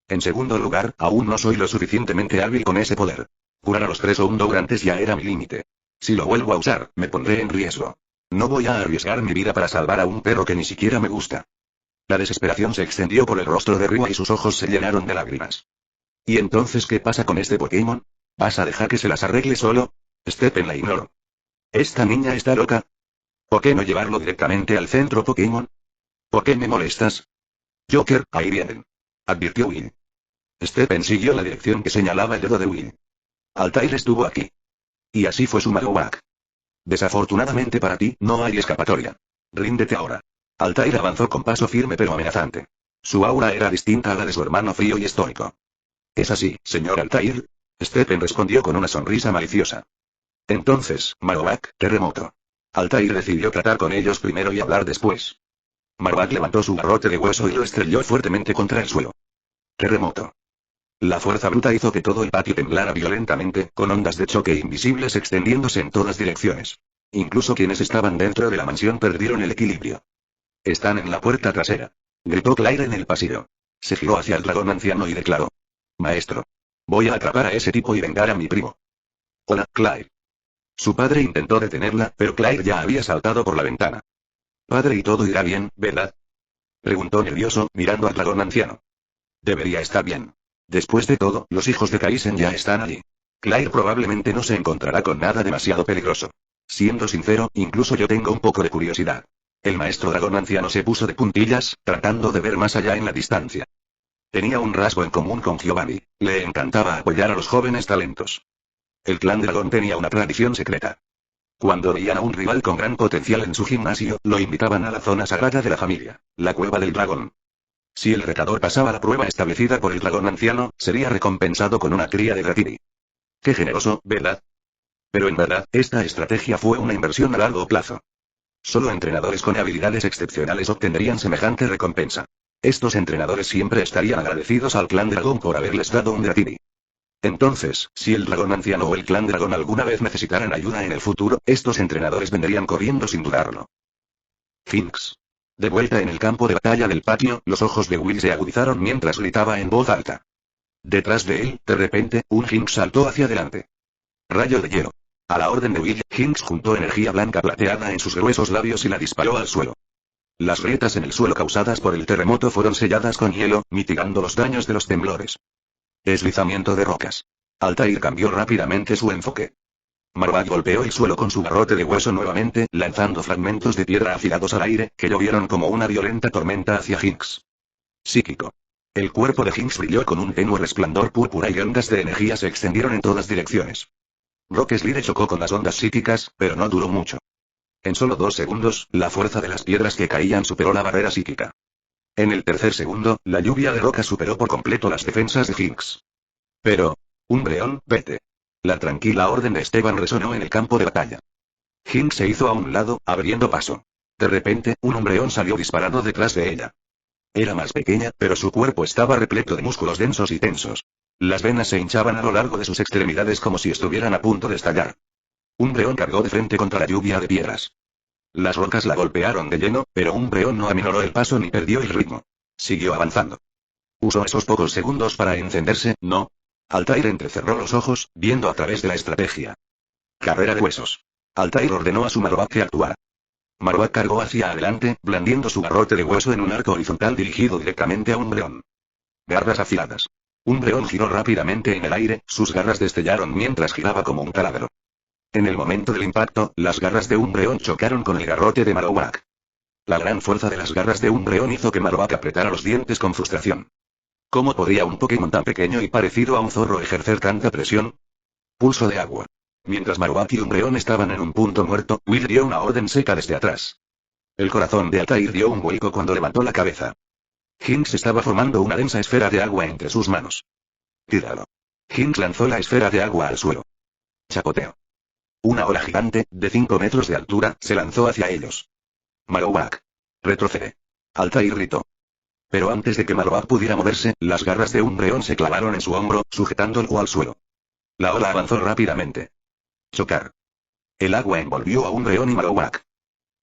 En segundo lugar, aún no soy lo suficientemente hábil con ese poder. Curar a los 3 Houndour antes ya era mi límite. Si lo vuelvo a usar, me pondré en riesgo. No voy a arriesgar mi vida para salvar a un perro que ni siquiera me gusta. La desesperación se extendió por el rostro de Ryua y sus ojos se llenaron de lágrimas. ¿Y entonces qué pasa con este Pokémon? ¿Vas a dejar que se las arregle solo? Stephen la ignoró. ¿Esta niña está loca? ¿Por qué no llevarlo directamente al centro Pokémon? ¿Por qué me molestas? Joker, ahí vienen. Advirtió Will. Stephen siguió la dirección que señalaba el dedo de Will. Altair estuvo aquí. Y así fue su Marowak. Desafortunadamente para ti, no hay escapatoria. Ríndete ahora. Altair avanzó con paso firme pero amenazante. Su aura era distinta a la de su hermano frío y estoico. ¿Es así, señor Altair? Stephen respondió con una sonrisa maliciosa. Entonces, Marowak, terremoto. Altair decidió tratar con ellos primero y hablar después. Marowak levantó su garrote de hueso y lo estrelló fuertemente contra el suelo. Terremoto. La fuerza bruta hizo que todo el patio temblara violentamente, con ondas de choque invisibles extendiéndose en todas direcciones. Incluso quienes estaban dentro de la mansión perdieron el equilibrio. Están en la puerta trasera. Gritó Claire en el pasillo. Se giró hacia el dragón anciano y declaró. Maestro. Voy a atrapar a ese tipo y vengar a mi primo. Hola, Claire. Su padre intentó detenerla, pero Claire ya había saltado por la ventana. Padre, y todo irá bien, ¿verdad? Preguntó nervioso, mirando al dragón anciano. Debería estar bien. Después de todo, los hijos de Kaisen ya están allí. Claire probablemente no se encontrará con nada demasiado peligroso. Siendo sincero, incluso yo tengo un poco de curiosidad. El maestro dragón anciano se puso de puntillas, tratando de ver más allá en la distancia. Tenía un rasgo en común con Giovanni. Le encantaba apoyar a los jóvenes talentos. El clan dragón tenía una tradición secreta. Cuando veían a un rival con gran potencial en su gimnasio, lo invitaban a la zona sagrada de la familia, la cueva del dragón. Si el retador pasaba la prueba establecida por el dragón anciano, sería recompensado con una cría de Dratini. Qué generoso, ¿verdad? Pero en verdad, esta estrategia fue una inversión a largo plazo. Solo entrenadores con habilidades excepcionales obtendrían semejante recompensa. Estos entrenadores siempre estarían agradecidos al clan dragón por haberles dado un Dratini. Entonces, si el dragón anciano o el clan dragón alguna vez necesitaran ayuda en el futuro, estos entrenadores vendrían corriendo sin dudarlo. Jinx. De vuelta en el campo de batalla del patio, los ojos de Will se agudizaron mientras gritaba en voz alta. Detrás de él, de repente, un Jinx saltó hacia adelante. Rayo de hielo. A la orden de Will, Jinx juntó energía blanca plateada en sus gruesos labios y la disparó al suelo. Las grietas en el suelo causadas por el terremoto fueron selladas con hielo, mitigando los daños de los temblores. Deslizamiento de rocas. Altair cambió rápidamente su enfoque. Marowak golpeó el suelo con su garrote de hueso nuevamente, lanzando fragmentos de piedra afilados al aire, que llovieron como una violenta tormenta hacia Jinx. Psíquico. El cuerpo de Jinx brilló con un tenue resplandor púrpura y ondas de energía se extendieron en todas direcciones. Rock Slide chocó con las ondas psíquicas, pero no duró mucho. En solo 2 segundos, la fuerza de las piedras que caían superó la barrera psíquica. En el tercer segundo, la lluvia de rocas superó por completo las defensas de Jinx. Pero... Umbreon, vete. La tranquila orden de Esteban resonó en el campo de batalla. Jinx se hizo a un lado, abriendo paso. De repente, un Umbreon salió disparado detrás de ella. Era más pequeña, pero su cuerpo estaba repleto de músculos densos y tensos. Las venas se hinchaban a lo largo de sus extremidades como si estuvieran a punto de estallar. Umbreon cargó de frente contra la lluvia de piedras. Las rocas la golpearon de lleno, pero Umbreon no aminoró el paso ni perdió el ritmo. Siguió avanzando. Usó esos pocos segundos para encenderse, ¿no? Altair entrecerró los ojos, viendo a través de la estrategia. Carrera de huesos. Altair ordenó a su Marowak que actuara. Marowak cargó hacia adelante, blandiendo su garrote de hueso en un arco horizontal dirigido directamente a Umbreon. Garras afiladas. Umbreon giró rápidamente en el aire, sus garras destellaron mientras giraba como un taladro. En el momento del impacto, las garras de Umbreon chocaron con el garrote de Marowak. La gran fuerza de las garras de Umbreon hizo que Marowak apretara los dientes con frustración. ¿Cómo podría un Pokémon tan pequeño y parecido a un zorro ejercer tanta presión? Pulso de agua. Mientras Marowak y Umbreon estaban en un punto muerto, Will dio una orden seca desde atrás. El corazón de Altair dio un vuelco cuando levantó la cabeza. Jinx estaba formando una densa esfera de agua entre sus manos. Tíralo. Jinx lanzó la esfera de agua al suelo. Chapoteo. Una ola gigante, de 5 metros de altura, se lanzó hacia ellos. Marowak. Retrocede. Altair gritó. Pero antes de que Marowak pudiera moverse, las garras de Umbreon se clavaron en su hombro, sujetándolo al suelo. La ola avanzó rápidamente. Chocar. El agua envolvió a Umbreon y Marowak.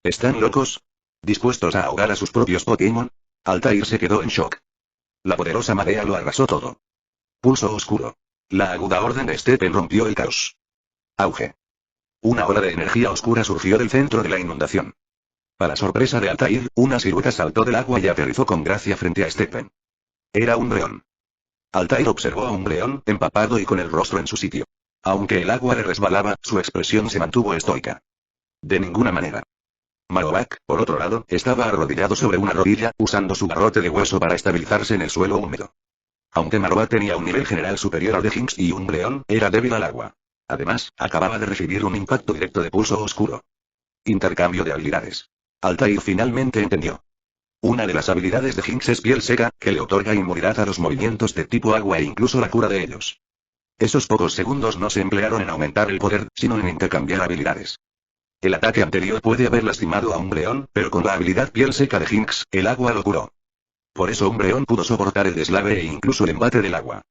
¿Están locos? ¿Dispuestos a ahogar a sus propios Pokémon? Altair se quedó en shock. La poderosa marea lo arrasó todo. Pulso oscuro. La aguda orden de Stephen rompió el caos. Auge. Una ola de energía oscura surgió del centro de la inundación. Para sorpresa de Altair, una silueta saltó del agua y aterrizó con gracia frente a Stephen. Era Umbreon. Altair observó a Umbreon, empapado y con el rostro en su sitio. Aunque el agua le resbalaba, su expresión se mantuvo estoica. De ninguna manera. Marowak, por otro lado, estaba arrodillado sobre una rodilla, usando su garrote de hueso para estabilizarse en el suelo húmedo. Aunque Marowak tenía un nivel general superior al de Jinx y Umbreon, era débil al agua. Además, acababa de recibir un impacto directo de pulso oscuro. Intercambio de habilidades. Altair finalmente entendió. Una de las habilidades de Jinx es piel seca, que le otorga inmunidad a los movimientos de tipo agua e incluso la cura de ellos. Esos pocos segundos no se emplearon en aumentar el poder, sino en intercambiar habilidades. El ataque anterior puede haber lastimado a Umbreon, pero con la habilidad piel seca de Jinx, el agua lo curó. Por eso Umbreon pudo soportar el deslave e incluso el embate del agua.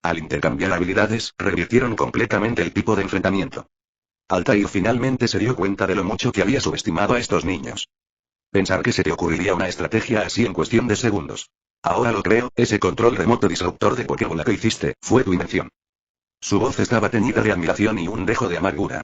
Al intercambiar habilidades, revirtieron completamente el tipo de enfrentamiento. Altair finalmente se dio cuenta de lo mucho que había subestimado a estos niños. Pensar que se te ocurriría una estrategia así en cuestión de segundos. Ahora lo creo, ese control remoto disruptor de Pokébola que hiciste, fue tu invención. Su voz estaba teñida de admiración y un dejo de amargura.